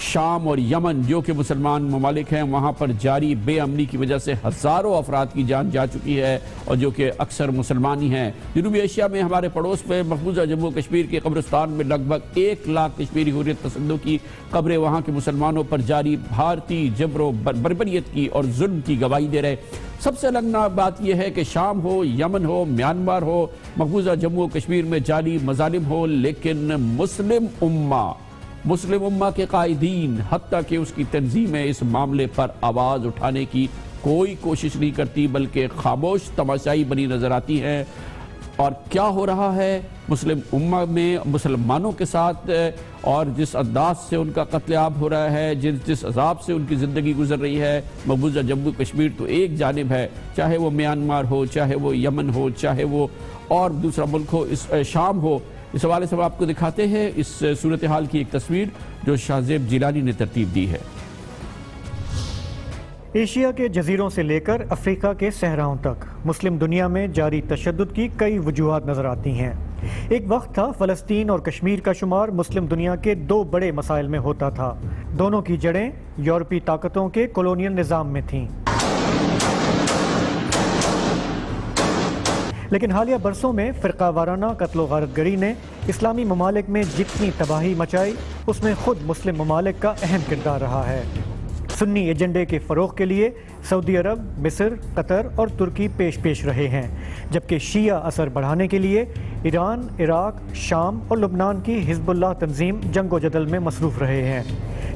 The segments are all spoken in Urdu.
شام اور یمن جو کہ مسلمان ممالک ہیں وہاں پر جاری بے امنی کی وجہ سے ہزاروں افراد کی جان جا چکی ہے اور جو کہ اکثر مسلمان ہی ہیں۔ جنوبی ایشیا میں ہمارے پڑوس میں مقبوضہ جموں کشمیر کے قبرستان میں لگ بھگ 1 لاکھ کشمیری حریت پسندوں کی قبریں وہاں کے مسلمانوں پر جاری بھارتی جبر و بربریت کی اور ظلم کی گواہی دے رہے۔ سب سے الگناک بات یہ ہے کہ شام ہو، یمن ہو، میانمار ہو، مقبوضہ جموں کشمیر میں جاری مظالم ہو، لیکن مسلم امہ کے قائدین حتیٰ کہ اس کی تنظیمیں اس معاملے پر آواز اٹھانے کی کوئی کوشش نہیں کرتی بلکہ خاموش تماشائی بنی نظر آتی ہیں۔ اور کیا ہو رہا ہے مسلم امہ میں مسلمانوں کے ساتھ اور جس انداز سے ان کا قتل عام ہو رہا ہے، جس عذاب سے ان کی زندگی گزر رہی ہے، مقبوضہ جموں کشمیر تو ایک جانب ہے، چاہے وہ میانمار ہو، چاہے وہ یمن ہو، چاہے وہ اور دوسرا ملک ہو، شام ہو۔ اس حوالے سے آپ کو دکھاتے ہیں اس صورتحال کی ایک تصویر جو شاہ زیب جیلانی نے ترتیب دی ہے۔ ایشیا کے جزیروں سے لے کر افریقہ کے صحراؤں تک مسلم دنیا میں جاری تشدد کی کئی وجوہات نظر آتی ہیں۔ ایک وقت تھا فلسطین اور کشمیر کا شمار مسلم دنیا کے 2 بڑے مسائل میں ہوتا تھا۔ دونوں کی جڑیں یورپی طاقتوں کے کولونیل نظام میں تھیں، لیکن حالیہ برسوں میں فرقہ وارانہ قتل و غارت گری نے اسلامی ممالک میں جتنی تباہی مچائی اس میں خود مسلم ممالک کا اہم کردار رہا ہے۔ سنی ایجنڈے کے فروغ کے لیے سعودی عرب، مصر، قطر اور ترکی پیش رہے ہیں، جبکہ شیعہ اثر بڑھانے کے لیے ایران، عراق، شام اور لبنان کی حزب اللہ تنظیم جنگ و جدل میں مصروف رہے ہیں۔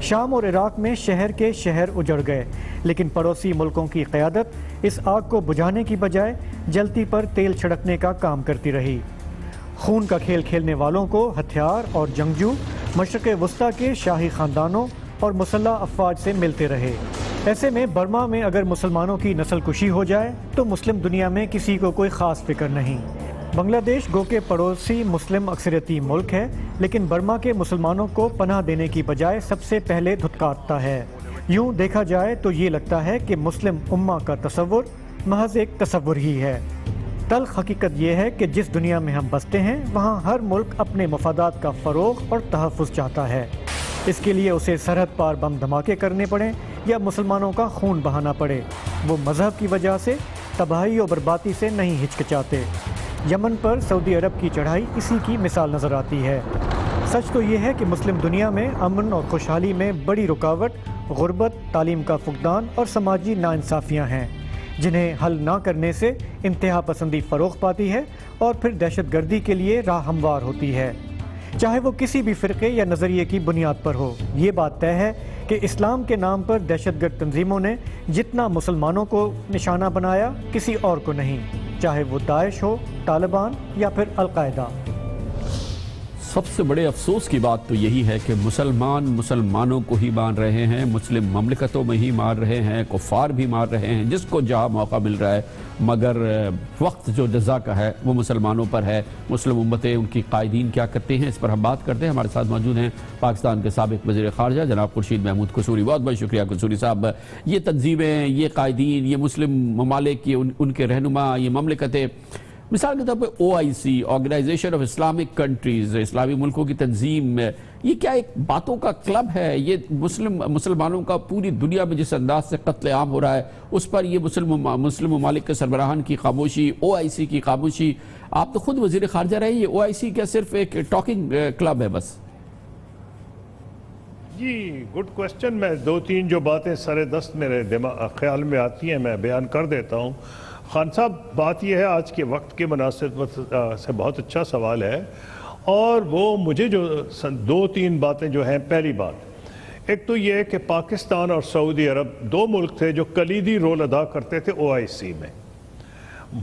شام اور عراق میں شہر کے شہر اجڑ گئے، لیکن پڑوسی ملکوں کی قیادت اس آگ کو بجھانے کی بجائے جلتی پر تیل چھڑکنے کا کام کرتی رہی۔ خون کا کھیل کھیلنے والوں کو ہتھیار اور جنگجو مشرق وسطیٰ کے شاہی خاندانوں اور مسلح افواج سے ملتے رہے۔ ایسے میں برما میں اگر مسلمانوں کی نسل کشی ہو جائے تو مسلم دنیا میں کسی کو کوئی خاص فکر نہیں۔ بنگلہ دیش گو کہ پڑوسی مسلم اکثریتی ملک ہے، لیکن برما کے مسلمانوں کو پناہ دینے کی بجائے سب سے پہلے دھتکارتا ہے۔ یوں دیکھا جائے تو یہ لگتا ہے کہ مسلم امہ کا تصور محض ایک تصور ہی ہے۔ تلخ حقیقت یہ ہے کہ جس دنیا میں ہم بستے ہیں وہاں ہر ملک اپنے مفادات کا فروغ اور تحفظ چاہتا ہے۔ اس کے لیے اسے سرحد پار بم دھماکے کرنے پڑیں یا مسلمانوں کا خون بہانا پڑے، وہ مذہب کی وجہ سے تباہی اور بربادی سے نہیں ہچکچاتے۔ یمن پر سعودی عرب کی چڑھائی اسی کی مثال نظر آتی ہے۔ سچ تو یہ ہے کہ مسلم دنیا میں امن اور خوشحالی میں بڑی رکاوٹ غربت، تعلیم کا فقدان اور سماجی ناانصافیاں ہیں، جنہیں حل نہ کرنے سے انتہا پسندی فروغ پاتی ہے اور پھر دہشت گردی کے لیے راہ ہموار ہوتی ہے، چاہے وہ کسی بھی فرقے یا نظریے کی بنیاد پر ہو۔ یہ بات طے ہے کہ اسلام کے نام پر دہشت گرد تنظیموں نے جتنا مسلمانوں کو نشانہ بنایا کسی اور کو نہیں، چاہے وہ داعش ہو، طالبان یا پھر القاعدہ۔ سب سے بڑے افسوس کی بات تو یہی ہے کہ مسلمانوں کو ہی مار رہے ہیں، مسلم مملکتوں میں ہی مار رہے ہیں، کفار بھی مار رہے ہیں، جس کو جہاں موقع مل رہا ہے، مگر وقت جو جزا کا ہے وہ مسلمانوں پر ہے۔ مسلم امتیں ان کی قائدین کیا کرتے ہیں، اس پر ہم بات کرتے ہیں۔ ہمارے ساتھ موجود ہیں پاکستان کے سابق وزیر خارجہ جناب خورشید محمود قصوری۔ بہت بہت شکریہ قصوری صاحب۔ یہ تنظیمیں، یہ قائدین، یہ مسلم ممالک، ان کے رہنما، یہ مملکتیں، مثال کے طور پہ OIC، Organisation of Islamic Countries, اسلامی ملکوں کی تنظیم، یہ کیا ایک باتوں کا کلب ہے؟ یہ مسلمانوں کا پوری دنیا میں جس انداز سے قتل عام ہو رہا ہے اس پر یہ مسلم ممالک کے سربراہان کی خاموشی، OIC کی خاموشی۔ آپ تو خود وزیر خارجہ رہے، یہ OIC کیا صرف ایک ٹاکنگ کلب ہے بس؟ جی گڈ کوشچن۔ میں 2-3 جو باتیں سر دست میرے خیال میں آتی ہیں میں بیان کر دیتا ہوں۔ خان صاحب، بات یہ ہے آج کے وقت کے مناسبت سے بہت اچھا سوال ہے، اور وہ مجھے جو 2-3 باتیں جو ہیں، پہلی بات ایک تو یہ ہے کہ پاکستان اور سعودی عرب 2 ملک تھے جو کلیدی رول ادا کرتے تھے OIC میں۔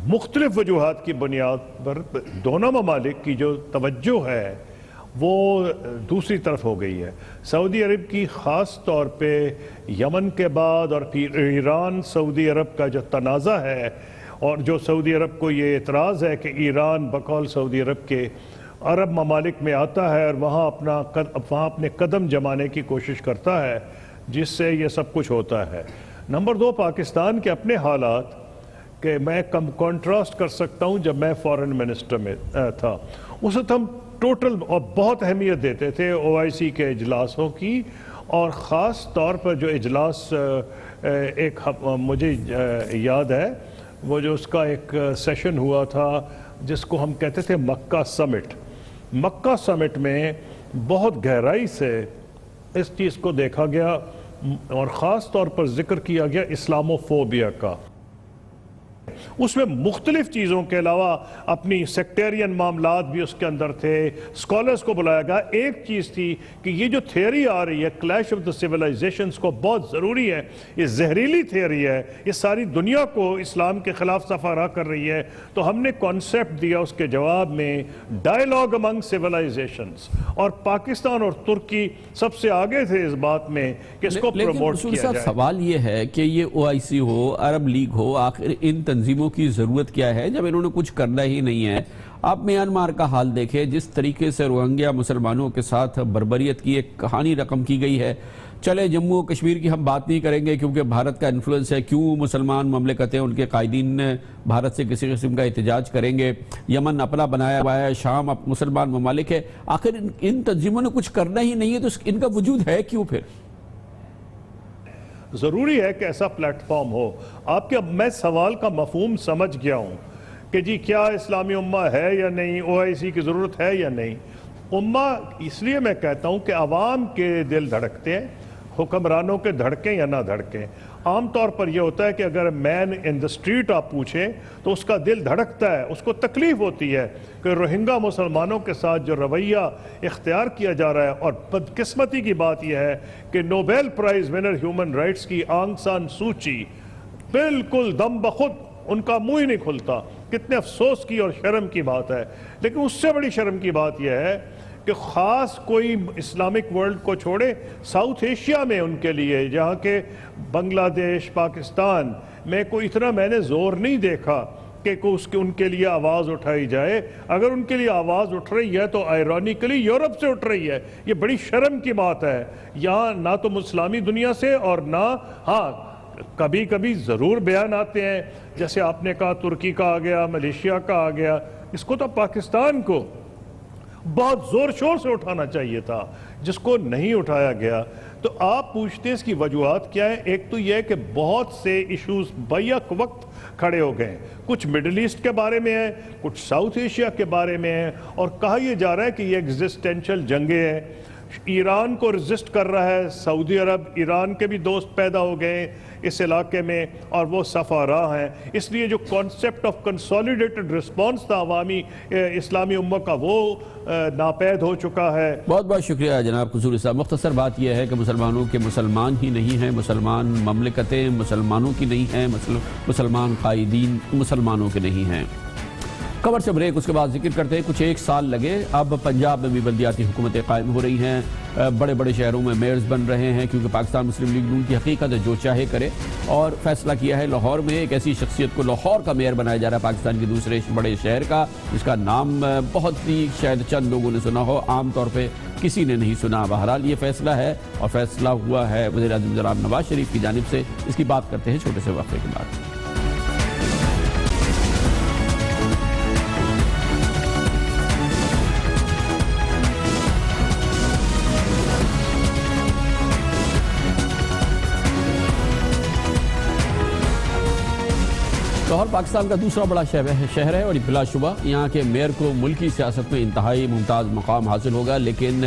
مختلف وجوہات کی بنیاد پر دونوں ممالک کی جو توجہ ہے وہ دوسری طرف ہو گئی ہے۔ سعودی عرب کی خاص طور پہ یمن کے بعد اور پھر ایران سعودی عرب کا جو تنازع ہے، اور جو سعودی عرب کو یہ اعتراض ہے کہ ایران بقول سعودی عرب کے عرب ممالک میں آتا ہے اور وہاں اپنے قدم جمانے کی کوشش کرتا ہے، جس سے یہ سب کچھ ہوتا ہے۔ نمبر 2، پاکستان کے اپنے حالات کہ میں کنٹراسٹ کر سکتا ہوں۔ جب میں فارن منسٹر میں تھا اس وقت ہم ٹوٹل اور بہت اہمیت دیتے تھے OIC کے اجلاسوں کی، اور خاص طور پر جو اجلاس ایک مجھے یاد ہے وہ جو اس کا ایک سیشن ہوا تھا جس کو ہم کہتے تھے مکہ سمٹ. مکہ سمٹ میں بہت گہرائی سے اس چیز کو دیکھا گیا اور خاص طور پر ذکر کیا گیا اسلاموفوبیا کا. اس میں مختلف چیزوں کے علاوہ اپنی سیکٹیرین معاملات بھی اس کے اندر تھے. اسکالرز کو بلایا گیا. ایک چیز تھی کہ یہ جو تھیوری آ رہی ہے کلیش آف دا سویلائزیشنز کو بہت ضروری ہے, یہ زہریلی تھیوری ہے, یہ ساری دنیا کو اسلام کے خلاف صفحہ راہ کر رہی ہے. تو ہم نے کانسیپٹ دیا اس کے جواب میں ڈائیلاگ امنگ سویلائزیشنز, اور پاکستان اور ترکی سب سے آگے تھے اس بات میں کہ اس کو پروموٹ کیا جائے. سوال یہ ہے کہ یہ OIC ہو, عرب لیگ ہو, آخر ان تنظیموں کی ضرورت کیا ہے جب انہوں نے کچھ کرنا ہی نہیں ہے؟ آپ میانمار کا حال دیکھیں, جس طریقے سے روہنگیا مسلمانوں کے ساتھ بربریت کی ایک کہانی رقم کی گئی ہے. چلے جموں و کشمیر کی ہم بات نہیں کریں گے کیونکہ بھارت کا انفلوئنس ہے, کیوں مسلمان مملکتیں ان کے قائدین بھارت سے کسی قسم کا احتجاج کریں گے؟ یمن اپنا بنایا ہوا ہے, شام مسلمان ممالک ہے. آخر ان تنظیموں نے کچھ کرنا ہی نہیں ہے تو ان کا وجود ہے کیوں پھر؟ ضروری ہے کہ ایسا پلیٹ فارم ہو. آپ کے اب میں سوال کا مفہوم سمجھ گیا ہوں کہ جی کیا اسلامی امہ ہے یا نہیں, OIC کی ضرورت ہے یا نہیں. امہ اس لیے میں کہتا ہوں کہ عوام کے دل دھڑکتے ہیں, حکمرانوں کے دھڑکیں یا نہ دھڑکیں. عام طور پر یہ ہوتا ہے کہ اگر مین ان دا اسٹریٹ آپ پوچھیں تو اس کا دل دھڑکتا ہے, اس کو تکلیف ہوتی ہے کہ روہنگا مسلمانوں کے ساتھ جو رویہ اختیار کیا جا رہا ہے. اور بدقسمتی کی بات یہ ہے کہ Nobel prize winner human rights کی آنگ سان سوچی بالکل دم بخود ان کا منہ ہی نہیں کھلتا. کتنے افسوس کی اور شرم کی بات ہے. لیکن اس سے بڑی شرم کی بات یہ ہے کہ خاص کوئی اسلامک ورلڈ کو چھوڑے, ساؤتھ ایشیا میں ان کے لیے, جہاں کے بنگلہ دیش, پاکستان میں کوئی اتنا میں نے زور نہیں دیکھا کہ ان کے لیے آواز اٹھائی جائے. اگر ان کے لیے آواز اٹھ رہی ہے تو آئرونیکلی یورپ سے اٹھ رہی ہے. یہ بڑی شرم کی بات ہے. یہاں نہ تو اسلامی دنیا سے اور نہ, ہاں کبھی کبھی ضرور بیان آتے ہیں, جیسے آپ نے کہا ترکی کا آ گیا, ملیشیا کا آ گیا. اس کو تو پاکستان کو بہت زور شور سے اٹھانا چاہیے تھا, جس کو نہیں اٹھایا گیا. تو آپ پوچھتے ہیں اس کی وجوہات کیا ہے؟ ایک تو یہ ہے کہ بہت سے ایشوز بیک وقت کھڑے ہو گئے. کچھ مڈل ایسٹ کے بارے میں ہیں, کچھ ساؤتھ ایشیا کے بارے میں ہیں, اور کہا یہ جا رہا ہے کہ یہ ایگزسٹینشل جنگیں ہیں. ایران کو ریزسٹ کر رہا ہے سعودی عرب, ایران کے بھی دوست پیدا ہو گئے اس علاقے میں اور وہ صفحہ راہ ہیں. اس لیے جو کانسیپٹ آف کنسولیڈیٹڈ رسپانس تھا عوامی اسلامی امہ کا, وہ ناپید ہو چکا ہے. بہت بہت شکریہ جناب قصوری صاحب. مختصر بات یہ ہے کہ مسلمانوں کے مسلمان ہی نہیں ہیں, مسلمان مملکتیں مسلمانوں کی نہیں ہیں, مسلمان قائدین مسلمانوں کے نہیں ہیں. خبر سے بریک, اس کے بعد ذکر کرتے ہیں کچھ 1 سال لگے. اب پنجاب میں بھی بلدیاتی حکومتیں قائم ہو رہی ہیں, بڑے بڑے شہروں میں میئرز بن رہے ہیں کیونکہ پاکستان مسلم لیگ نون کی حقیقت ہے جو چاہے کرے. اور فیصلہ کیا ہے لاہور میں ایک ایسی شخصیت کو لاہور کا میئر بنایا جا رہا ہے پاکستان کے دوسرے بڑے شہر کا, جس کا نام بہت ہی شاید چند لوگوں نے سنا ہو, عام طور پہ کسی نے نہیں سنا. بہرحال یہ فیصلہ ہے اور فیصلہ ہوا ہے وزیر اعظم جناب نواز شریف کی جانب سے. اس کی بات کرتے ہیں چھوٹے سے وقفے کے بعد. لاہور پاکستان کا دوسرا بڑا شہر ہے اور بلا شبہ یہاں کے میئر کو ملکی سیاست میں انتہائی ممتاز مقام حاصل ہوگا. لیکن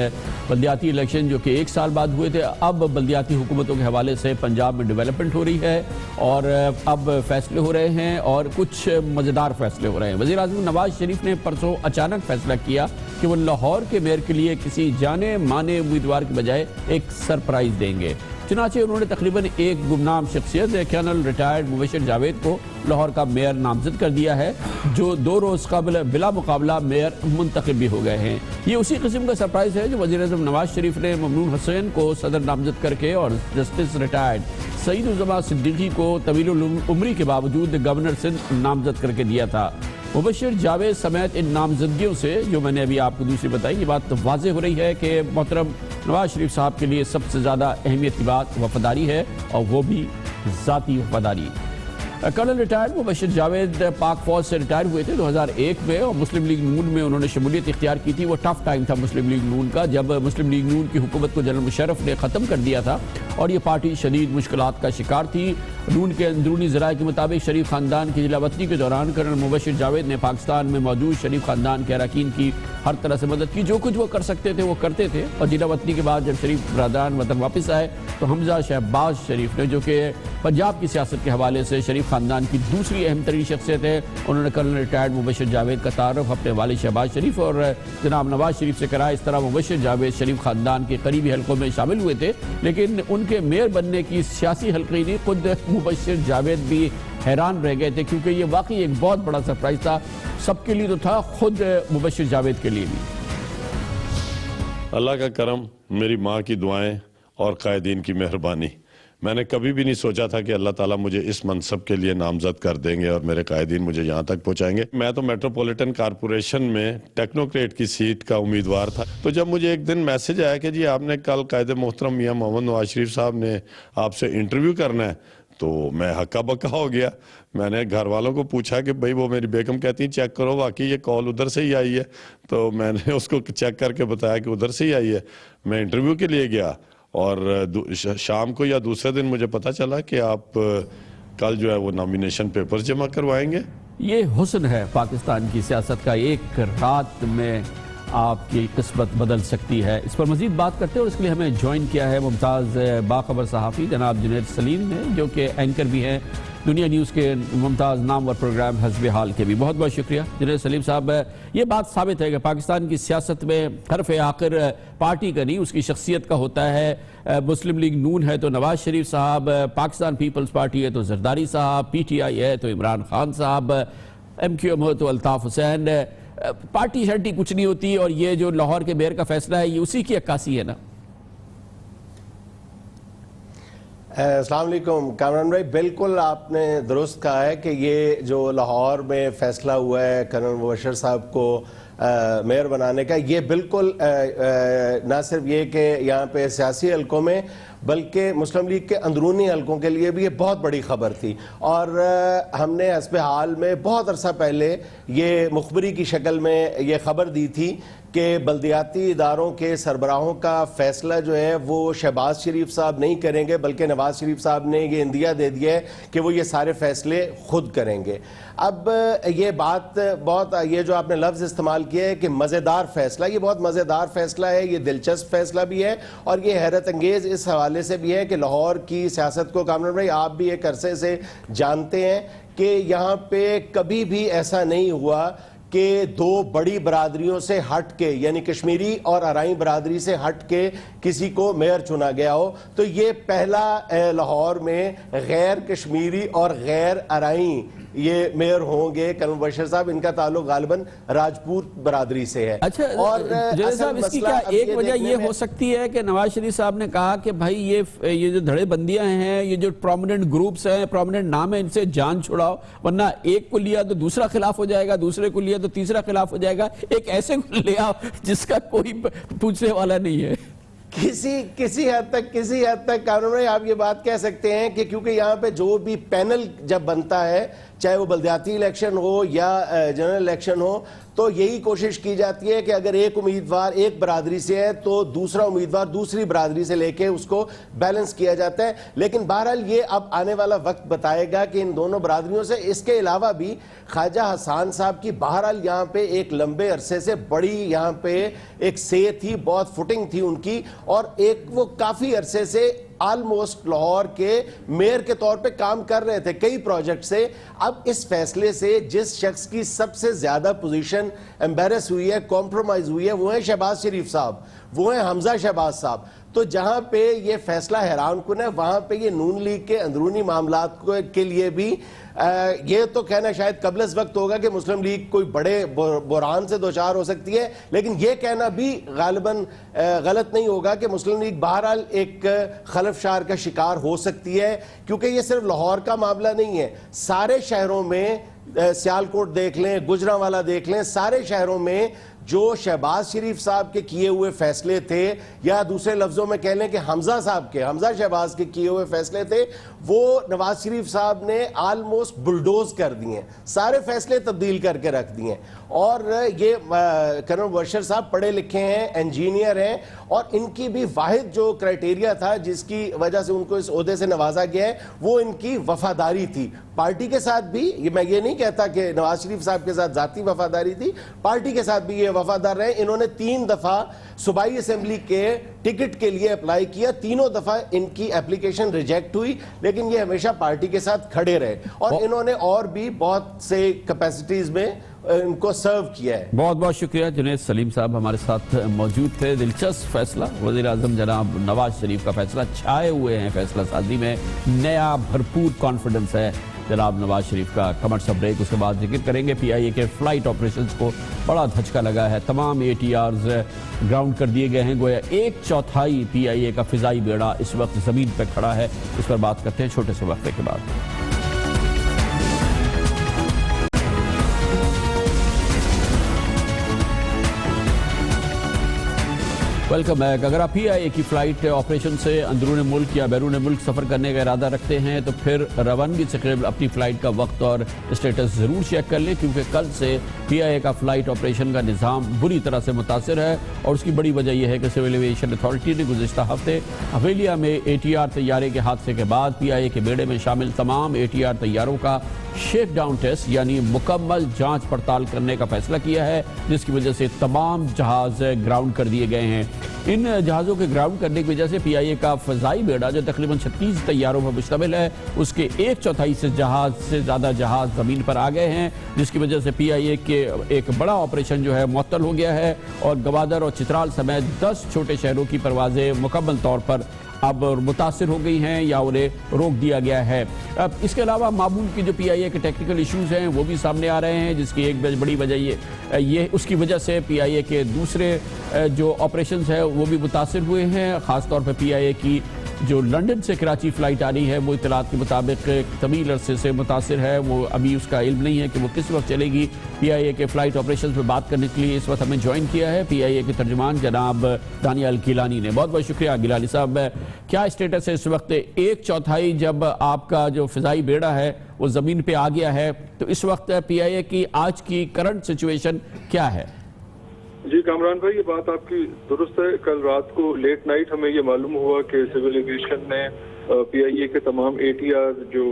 بلدیاتی الیکشن جو کہ 1 سال بعد ہوئے تھے, اب بلدیاتی حکومتوں کے حوالے سے پنجاب میں ڈیولپمنٹ ہو رہی ہے اور اب فیصلے ہو رہے ہیں اور کچھ مزیدار فیصلے ہو رہے ہیں. وزیر اعظم نواز شریف نے پرسوں اچانک فیصلہ کیا کہ وہ لاہور کے میئر کے لیے کسی جانے مانے امیدوار کے بجائے ایک سرپرائز دیں گے. چنانچہ انہوں نے تقریباً ایک گمنام شخصیت کرنل ریٹائرڈ مبشر جاوید کو لاہور کا میئر نامزد کر دیا ہے, جو 2 روز قبل بلا مقابلہ میئر منتخب بھی ہو گئے ہیں. یہ اسی قسم کا سرپرائز ہے جو وزیر اعظم نواز شریف نے ممنون حسین کو صدر نامزد کر کے اور جسٹس ریٹائرڈ سعید الزماں صدیقی کو طویل العمری کے باوجود گورنر سندھ نامزد کر کے دیا تھا. مبشر جاوید سمیت ان نامزدگیوں سے جو میں نے ابھی آپ کو دوسری بتائی, یہ بات واضح ہو رہی ہے کہ محترم نواز شریف صاحب کے لیے سب سے زیادہ اہمیت کی بات وفاداری ہے, اور وہ بھی ذاتی وفاداری. کرنل ریٹائرڈ مبشر جاوید پاک فوج سے ریٹائر ہوئے تھے 2001 میں اور مسلم لیگ نون میں انہوں نے شمولیت اختیار کی تھی. وہ ٹف ٹائم تھا مسلم لیگ نون کا جب مسلم لیگ نون کی حکومت کو جنرل مشرف نے ختم کر دیا تھا اور یہ پارٹی شدید مشکلات کا شکار تھی. نون کے اندرونی ذرائع کے مطابق شریف خاندان کی جلا وطنی کے دوران کرنل مبشر جاوید نے پاکستان میں موجود شریف خاندان کے اراکین کی ہر طرح سے مدد کی. جو کچھ وہ کر سکتے تھے وہ کرتے تھے اور جلا وطنی کے بعد جب شریف برادران وطن واپس آئے تو حمزہ شہباز شریف نے جو کہ پنجاب کی سیاست کے حوالے سے شریف خاندان کی دوسری اہم ترین شخصیت ہے, انہوں نے کرنل ریٹائرڈ مبشر جاوید کا تعارف اپنے والد شہباز شریف اور جناب نواز شریف سے کرا. اس طرح مبشر جاوید شریف خاندان کے قریبی حلقوں میں شامل ہوئے تھے, لیکن ان کے میئر بننے کی سیاسی حلقے نہیں, خود مبشر جاوید بھی حیران رہ گئے تھے کیونکہ یہ واقعی ایک بہت بڑا سرپرائز تھا سب کے لیے تو تھا, خود مبشر جاوید کے لیے بھی. اللہ کا کرم, میری ماں کی دعائیں اور قائدین کی مہربانی. میں نے کبھی بھی نہیں سوچا تھا کہ اللہ تعالیٰ مجھے اس منصب کے لیے نامزد کر دیں گے اور میرے قائدین مجھے یہاں تک پہنچائیں گے. میں تو میٹروپولیٹن کارپوریشن میں ٹیکنوکریٹ کی سیٹ کا امیدوار تھا. تو جب مجھے ایک دن میسج آیا کہ جی آپ نے کل قائد محترم میاں محمد نواز شریف صاحب نے آپ سے انٹرویو کرنا ہے, تو میں ہکا بکا ہو گیا. میں نے گھر والوں کو پوچھا کہ بھائی وہ میری بیگم کہتی ہیں چیک کرو واقعی یہ کال ادھر سے ہی آئی ہے, تو میں نے اس کو چیک کر کے بتایا کہ ادھر سے ہی آئی ہے. میں انٹرویو کے لیے گیا اور شام کو یا دوسرے دن مجھے پتا چلا کہ آپ کل جو ہے وہ نامینیشن پیپرز جمع کروائیں گے. یہ حسن ہے پاکستان کی سیاست کا, ایک رات میں آپ کی قسمت بدل سکتی ہے. اس پر مزید بات کرتے ہیں اور اس کے لیے ہمیں جوائن کیا ہے ممتاز باخبر صحافی جناب جنید سلیم نے, جو کہ اینکر بھی ہیں دنیا نیوز کے ممتاز نامور پروگرام حزب حال کے بھی. بہت بہت شکریہ جنید سلیم صاحب. یہ بات ثابت ہے کہ پاکستان کی سیاست میں حرف آخر پارٹی کا نہیں اس کی شخصیت کا ہوتا ہے. مسلم لیگ نون ہے تو نواز شریف صاحب, پاکستان پیپلز پارٹی ہے تو زرداری صاحب, پی ٹی آئی ہے تو عمران خان صاحب, ایم کیو ایم ہو تو الطاف حسین. پارٹی شرٹی کچھ نہیں ہوتی اور یہ جو لاہور کے میئر کا فیصلہ ہے یہ اسی کی عکاسی ہے نا. السلام علیکم کامران بھائی, بالکل آپ نے درست کہا ہے کہ یہ جو لاہور میں فیصلہ ہوا ہے کرنل مبشر صاحب کو میئر بنانے کا, یہ بالکل نہ صرف یہ کہ یہاں پہ سیاسی حلقوں میں بلکہ مسلم لیگ کے اندرونی حلقوں کے لیے بھی یہ بہت بڑی خبر تھی. اور ہم نے حزب حال میں بہت عرصہ پہلے یہ مخبری کی شکل میں یہ خبر دی تھی کہ بلدیاتی اداروں کے سربراہوں کا فیصلہ جو ہے وہ شہباز شریف صاحب نہیں کریں گے بلکہ نواز شریف صاحب نے یہ اندیا دے دیا ہے کہ وہ یہ سارے فیصلے خود کریں گے. اب یہ بات بہت, یہ جو آپ نے لفظ استعمال کیا ہے کہ مزیدار فیصلہ, یہ بہت مزیدار فیصلہ ہے, یہ دلچسپ فیصلہ بھی ہے اور یہ حیرت انگیز اس حوالے سے بھی ہے کہ لاہور کی سیاست کو کامران بھائی آپ بھی ایک عرصے سے جانتے ہیں کہ یہاں پہ کبھی بھی ایسا نہیں ہوا کہ دو بڑی برادریوں سے ہٹ کے یعنی کشمیری اور ارائی برادری سے ہٹ کے کسی کو میئر چنا گیا ہو. تو یہ پہلا لاہور میں غیر کشمیری اور غیر ارائی یہ میئر ہوں گے. کرنل مبشر صاحب ان کا تعلق غالباً راجپوت برادری سے ہے. اچھا جنید صاحب, اس کی کیا ایک وجہ یہ ہو سکتی ہے کہ نواز شریف صاحب نے کہا کہ بھائی یہ جو دھڑے بندیاں ہیں, یہ جو پرومیننٹ گروپس ہیں, پرومیننٹ نام ہیں, ان سے جان چھڑاؤ ورنہ ایک کو لیا تو دوسرا خلاف ہو جائے گا, دوسرے کو لیا تو تیسرا خلاف ہو جائے گا, ایک ایسے کو لے آؤ جس کا کوئی پوچھنے والا نہیں ہے. کسی حد تک کامران بھائی آپ یہ بات کہہ سکتے ہیں کہ کیونکہ یہاں پہ جو بھی پینل جب بنتا ہے چاہے وہ بلدیاتی الیکشن ہو یا جنرل الیکشن ہو تو یہی کوشش کی جاتی ہے کہ اگر ایک امیدوار ایک برادری سے ہے تو دوسرا امیدوار دوسری برادری سے لے کے اس کو بیلنس کیا جاتا ہے. لیکن بہرحال یہ اب آنے والا وقت بتائے گا کہ ان دونوں برادریوں سے اس کے علاوہ بھی خواجہ حسان صاحب کی بہرحال یہاں پہ ایک لمبے عرصے سے بڑی یہاں پہ ایک سے تھی, بہت فٹنگ تھی ان کی, اور ایک وہ کافی عرصے سے آلموسٹ لاہور کے میئر کے طور پہ کام کر رہے تھے کئی پروجیکٹ سے. اب اس فیصلے سے جس شخص کی سب سے زیادہ پوزیشن ایمبیرس ہوئی ہے, کمپرومائز ہوئی ہے, وہ ہیں شہباز شریف صاحب, وہ ہیں حمزہ شہباز صاحب. تو جہاں پہ یہ فیصلہ حیران کن ہے وہاں پہ یہ نون لیگ کے اندرونی معاملات کے لیے بھی یہ تو کہنا شاید قبل از وقت ہوگا کہ مسلم لیگ کوئی بڑے بحران سے دوچار ہو سکتی ہے, لیکن یہ کہنا بھی غالباً غلط نہیں ہوگا کہ مسلم لیگ بہرحال ایک خلفشار کا شکار ہو سکتی ہے. کیونکہ یہ صرف لاہور کا معاملہ نہیں ہے, سارے شہروں میں, سیالکوٹ دیکھ لیں, گجرانوالہ دیکھ لیں, سارے شہروں میں جو شہباز شریف صاحب کے کیے ہوئے فیصلے تھے, یا دوسرے لفظوں میں کہہ لیں کہ حمزہ شہباز کے کیے ہوئے فیصلے تھے, وہ نواز شریف صاحب نے آلموسٹ بلڈوز کر دیے, سارے فیصلے تبدیل کر کے رکھ دیے. اور یہ کرن مبشر صاحب پڑھے لکھے ہیں, انجینئر ہیں, اور ان کی بھی واحد جو کرائٹیریا تھا جس کی وجہ سے ان کو اس عہدے سے نوازا گیا ہے, وہ ان کی وفاداری تھی پارٹی کے ساتھ بھی. میں یہ نہیں کہتا کہ نواز شریف صاحب کے ساتھ ذاتی وفاداری تھی, پارٹی کے ساتھ بھی یہ وفادار رہے. انہوں نے 3 دفعہ صوبائی اسمبلی کے ٹکٹ کے لیے اپلائی کیا, تینوں دفعہ ان کی اپلیکیشن ریجیکٹ ہوئی, لیکن یہ ہمیشہ پارٹی کے ساتھ کھڑے رہے, اور انہوں نے اور بھی بہت سے کیپیسٹیز میں ان کو سرو کیا ہے. بہت بہت شکریہ. جنید سلیم صاحب ہمارے ساتھ موجود تھے. دلچسپ فیصلہ وزیر اعظم جناب نواز شریف کا فیصلہ, چھائے ہوئے ہیں فیصلہ سازی میں, نیا بھرپور کانفیڈنس ہے جناب نواز شریف کا. کمرشل بریک, اس کے بعد ذکر کریں گے پی آئی اے کے فلائٹ آپریشنز کو بڑا دھچکا لگا ہے, تمام اے ٹی آرز گراؤنڈ کر دیے گئے ہیں, گویا 1/4 پی آئی اے کا فضائی بیڑا اس وقت زمین پہ کھڑا ہے. اس پر بات کرتے ہیں چھوٹے سے وقفے کے بعد. Welcome back. اگر آپ پی آئی اے کی فلائٹ آپریشن سے اندرون ملک یا بیرون ملک سفر کرنے کا ارادہ رکھتے ہیں تو پھر روانگی سے قبل اپنی فلائٹ کا وقت اور اسٹیٹس ضرور چیک کر لیں, کیونکہ کل سے پی آئی اے کا فلائٹ آپریشن کا نظام بری طرح سے متاثر ہے. اور اس کی بڑی وجہ یہ ہے کہ سول ایویشن اتھارٹی نے گزشتہ ہفتے حویلیہ میں اے ٹی آر طیارے کے حادثے کے بعد پی آئی اے کے بیڑے میں شامل تمام اے ٹی آر طیاروں کا شیک ڈاؤن ٹیسٹ یعنی مکمل جانچ پڑتال کرنے کا فیصلہ کیا ہے, جس کی وجہ سے تمام جہاز گراؤنڈ کر دیے گئے ہیں. ان جہازوں کے گراؤنڈ کرنے کی وجہ سے پی آئی اے کا فضائی بیڑا جو تقریباً 36 طیاروں پر مشتمل ہے, اس کے 1/4 سے زیادہ جہاز زمین پر آ گئے ہیں, جس کی وجہ سے پی آئی اے کے ایک بڑا آپریشن جو ہے معطل ہو گیا ہے, اور گوادر اور چترال سمیت 10 چھوٹے شہروں کی پروازیں مکمل طور پر اب متاثر ہو گئی ہیں یا انہیں روک دیا گیا ہے. اب اس کے علاوہ معمول کی جو پی آئی اے کے ٹیکنیکل ایشوز ہیں وہ بھی سامنے آ رہے ہیں, جس کی ایک بڑی وجہ یہ اس کی وجہ سے پی آئی اے کے دوسرے جو آپریشنز ہیں وہ بھی متاثر ہوئے ہیں. خاص طور پہ پی آئی اے کی جو لنڈن سے کراچی فلائٹ آ رہی ہے وہ اطلاعات کے مطابق طویل عرصے سے متاثر ہے, وہ ابھی اس کا علم نہیں ہے کہ وہ کس وقت چلے گی. پی آئی اے کے فلائٹ آپریشنز پہ بات کرنے کے لیے اس وقت ہمیں جوائن کیا ہے پی آئی اے کے ترجمان جناب دانیال گیلانی نے. بہت بہت شکریہ گیلانی صاحب. کیا اسٹیٹس ہے اس وقت 1/4 جب آپ کا جو فضائی بیڑا ہے وہ زمین پہ آ گیا ہے, تو اس وقت پی آئی اے کی آج کی کرنٹ سچویشن کیا ہے؟ جی کامران بھائی, یہ بات آپ کی درست ہے. کل رات کو لیٹ نائٹ ہمیں یہ معلوم ہوا کہ سول ایویشن نے پی آئی اے کے تمام اے ٹی آر جو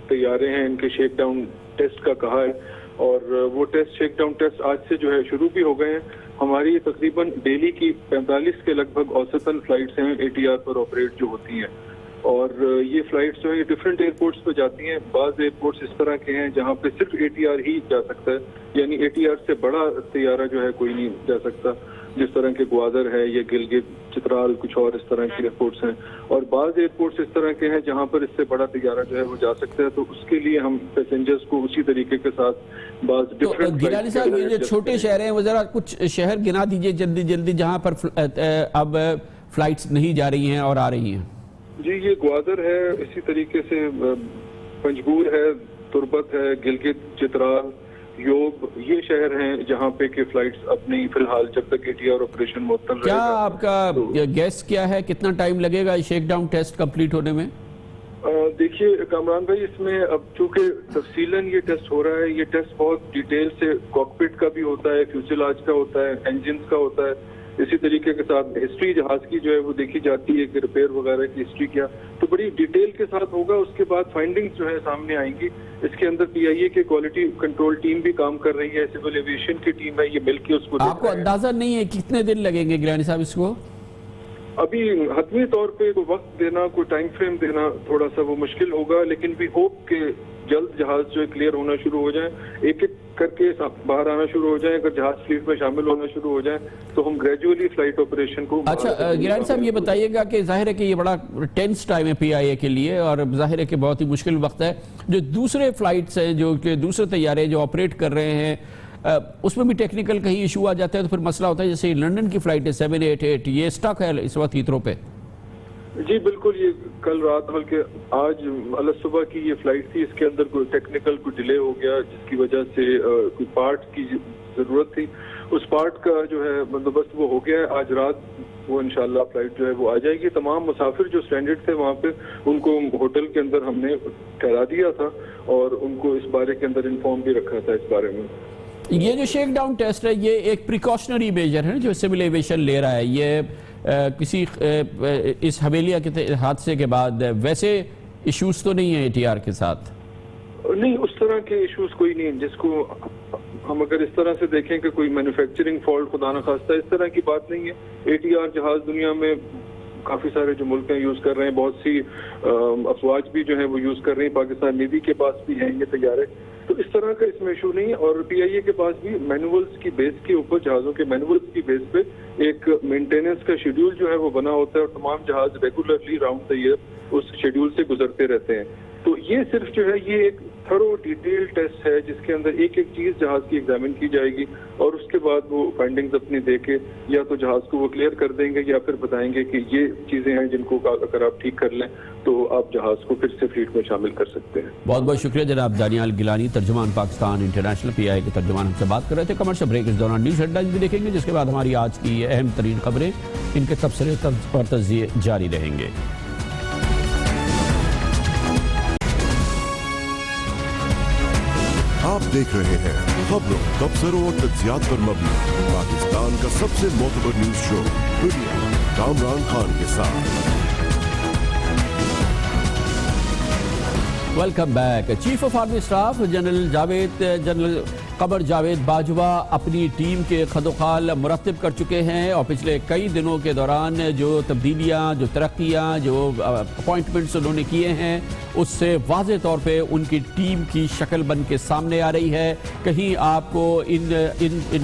طیارے ہیں ان کے شیک ڈاؤن ٹیسٹ کا کہا ہے, اور وہ ٹیسٹ شیک ڈاؤن ٹیسٹ آج سے جو ہے شروع بھی ہو گئے ہیں. ہماری تقریباً ڈیلی کی 45 کے لگ بھگ اوسطاً فلائٹس ہیں A T R per operate جو ہوتی ہیں, اور یہ فلائٹس جو ہے یہ ڈفرینٹ ایئرپورٹس پہ جاتی ہیں. بعض ایئرپورٹس اس طرح کے ہیں جہاں پہ صرف اے ٹی آر ہی جا سکتا ہے, یعنی اے ٹی آر سے بڑا طیارہ جو ہے کوئی نہیں جا سکتا, جس طرح کے گوادر ہے یا گلگت, چترال, کچھ اور اس طرح کے ایئرپورٹس ہیں. اور بعض ایئرپورٹس اس طرح کے ہیں جہاں پر اس سے بڑا طیارہ جو ہے وہ جا سکتا ہے, تو اس کے لیے ہم پیسنجرز کو اسی طریقے کے ساتھ بعض ڈفرینٹ. گیلانی صاحب, یہ جو چھوٹے شہر ہیں وہ ذرا کچھ شہر گنا دیجئے جلدی جہاں پر اب فلائٹس نہیں جا رہی ہیں اور آ رہی ہیں. جی, یہ گوادر ہے, اسی طریقے سے پنجگور ہے, تربت ہے, گلگت, چترال, یوب, یہ شہر ہیں جہاں پہ کہ فلائٹس اپنی فی الحال جب تک اے ٹی آر آپریشن معطل رہے گا. کیا آپ کا گیس کیا ہے, کتنا ٹائم لگے گا شیک ڈاؤن ٹیسٹ کمپلیٹ ہونے میں؟ دیکھیے کامران بھائی, اس میں اب چونکہ تفصیلاً یہ ٹیسٹ ہو رہا ہے, یہ ٹیسٹ بہت ڈیٹیل سے کاکپٹ کا بھی ہوتا ہے, فیوزیلاج کا ہوتا ہے, انجنز کا ہوتا ہے, اسی طریقے کے ساتھ ہسٹری جہاز کی جو ہے وہ دیکھی جاتی ہے کہ ریپیئر وغیرہ کی ہسٹری کیا, تو بڑی ڈیٹیل کے ساتھ ہوگا. اس کے بعد فائنڈنگز جو ہے سامنے آئیں گی. اس کے اندر پی آئی اے کے کوالٹی کنٹرول ٹیم بھی کام کر رہی ہے, سول ایویشن کی ٹیم ہے, یہ مل کے اس کو. آپ کو اندازہ نہیں ہے کتنے دن لگیں گے گیلانی صاحب اس کو؟ ابھی حتمی طور پہ کوئی وقت دینا, کوئی ٹائم فریم دینا تھوڑا سا وہ مشکل ہوگا, لیکن وی ہوپ کہ جلد جہاز جو ہے کلیئر ہونا شروع ہو جائیں, ایک ایک کر کے باہر آنا شروع ہو جائیں. اگر جہاز فلیٹ میں شامل ہونا شروع ہو جائیں تو ہم گریجولی فلائٹ آپریشن کو. اچھا گیلانی صاحب, یہ بتائیے گا کہ ظاہر ہے کہ یہ بڑا ٹینس ٹائم ہے پی آئی اے کے لیے, اور ظاہر ہے کہ بہت ہی مشکل وقت ہے. جو دوسرے فلائٹس ہیں, جو کہ دوسرے طیارے جو آپریٹ کر رہے ہیں, اس میں بھی ٹیکنیکل کہیں ایشو آ جاتا ہے تو پھر مسئلہ ہوتا ہے. جیسے لنڈن کی فلائٹ ہے 788, یہ سٹک ہے اس وقت ہیتھرو پہ. جی بالکل, یہ کل رات بلکہ آج صبح کی یہ فلائٹ تھی, اس کے اندر کوئی ٹیکنیکل کوئی ڈیلے ہو گیا جس کی وجہ سے کوئی پارٹ کی ضرورت تھی. اس پارٹ کا جو ہے بندوبست وہ ہو گیا ہے. آج رات وہ انشاءاللہ فلائٹ جو ہے وہ آ جائے گی. تمام مسافر جو اسٹینڈرڈ تھے وہاں پہ ان کو ہوٹل کے اندر ہم نے ٹھہرا دیا تھا اور ان کو اس بارے کے اندر انفارم بھی رکھا تھا اس بارے میں. یہ جو شیک ڈاؤن ٹیسٹ ہے یہ ایک پریکاشنری میجر ہے جو سول ایویشن لے رہا ہے. یہ کسی اس حویلیہ کے حادثے کے بعد ویسے ایشوز تو نہیں ہیں اے ٹی آر کے ساتھ؟ نہیں, اس طرح کے ایشوز کوئی نہیں ہیں جس کو ہم اگر اس طرح سے دیکھیں کہ کوئی مینوفیکچرنگ فالٹ خدا نہ خواستہ اس طرح کی بات نہیں ہے. اے ٹی آر جہاز دنیا میں کافی سارے جو ملک ہیں یوز کر رہے ہیں, بہت سی افواج بھی جو ہیں وہ یوز کر رہی ہیں, پاکستان نیوی کے پاس بھی ہیں یہ طیارے. تو اس طرح کا اس میں ایشو نہیں ہے. اور پی آئی اے کے پاس بھی مینولز کی بیس کے اوپر, جہازوں کے مینولز کی بیس پہ ایک مینٹیننس کا شیڈیول جو ہے وہ بنا ہوتا ہے اور تمام جہاز ریگولرلی راؤنڈ دا ایئر اس شیڈیول سے گزرتے رہتے ہیں. تو یہ صرف جو ہے یہ ایک تھرو ڈیٹیل ٹیسٹ ہے جس کے اندر ایک ایک چیز جہاز کی ایگزامن کی جائے گی اور اس کے بعد وہ فائنڈنگز اپنی دے کے یا تو جہاز کو وہ کلیئر کر دیں گے یا پھر بتائیں گے کہ یہ چیزیں ہیں جن کو اگر آپ ٹھیک کر لیں تو آپ جہاز کو پھر سے فلیٹ میں شامل کر سکتے ہیں. بہت بہت شکریہ جناب دانیال گیلانی, ترجمان پاکستان انٹرنیشنل پی آئی اے کے ترجمان, ہم سے بات کر رہے تھے. کمرشل بریک اس دوران نیوز ہیڈ لائنز بھی دیکھیں گے جس کے بعد ہماری آج کی اہم ترین خبریں ان کے تبصرے اور تجزیے جاری رہیں گے. آپ دیکھ رہے ہیں خبروں, تبصروں اور تجزیات پر مبنی پاکستان کا سب سے معتبر نیوز شو دنیا, کامران خان کے ساتھ. Welcome back. Chief of army staff general Qamar Javed Bajwa اپنی ٹیم کے خدوخال مرتب کر چکے ہیں اور پچھلے کئی دنوں کے دوران جو تبدیلیاں, جو ترقیاں, جو اپوائنٹمنٹس انہوں نے کیے ہیں اس سے واضح طور پہ ان کی ٹیم کی شکل بن کے سامنے آ رہی ہے. کہیں آپ کو ان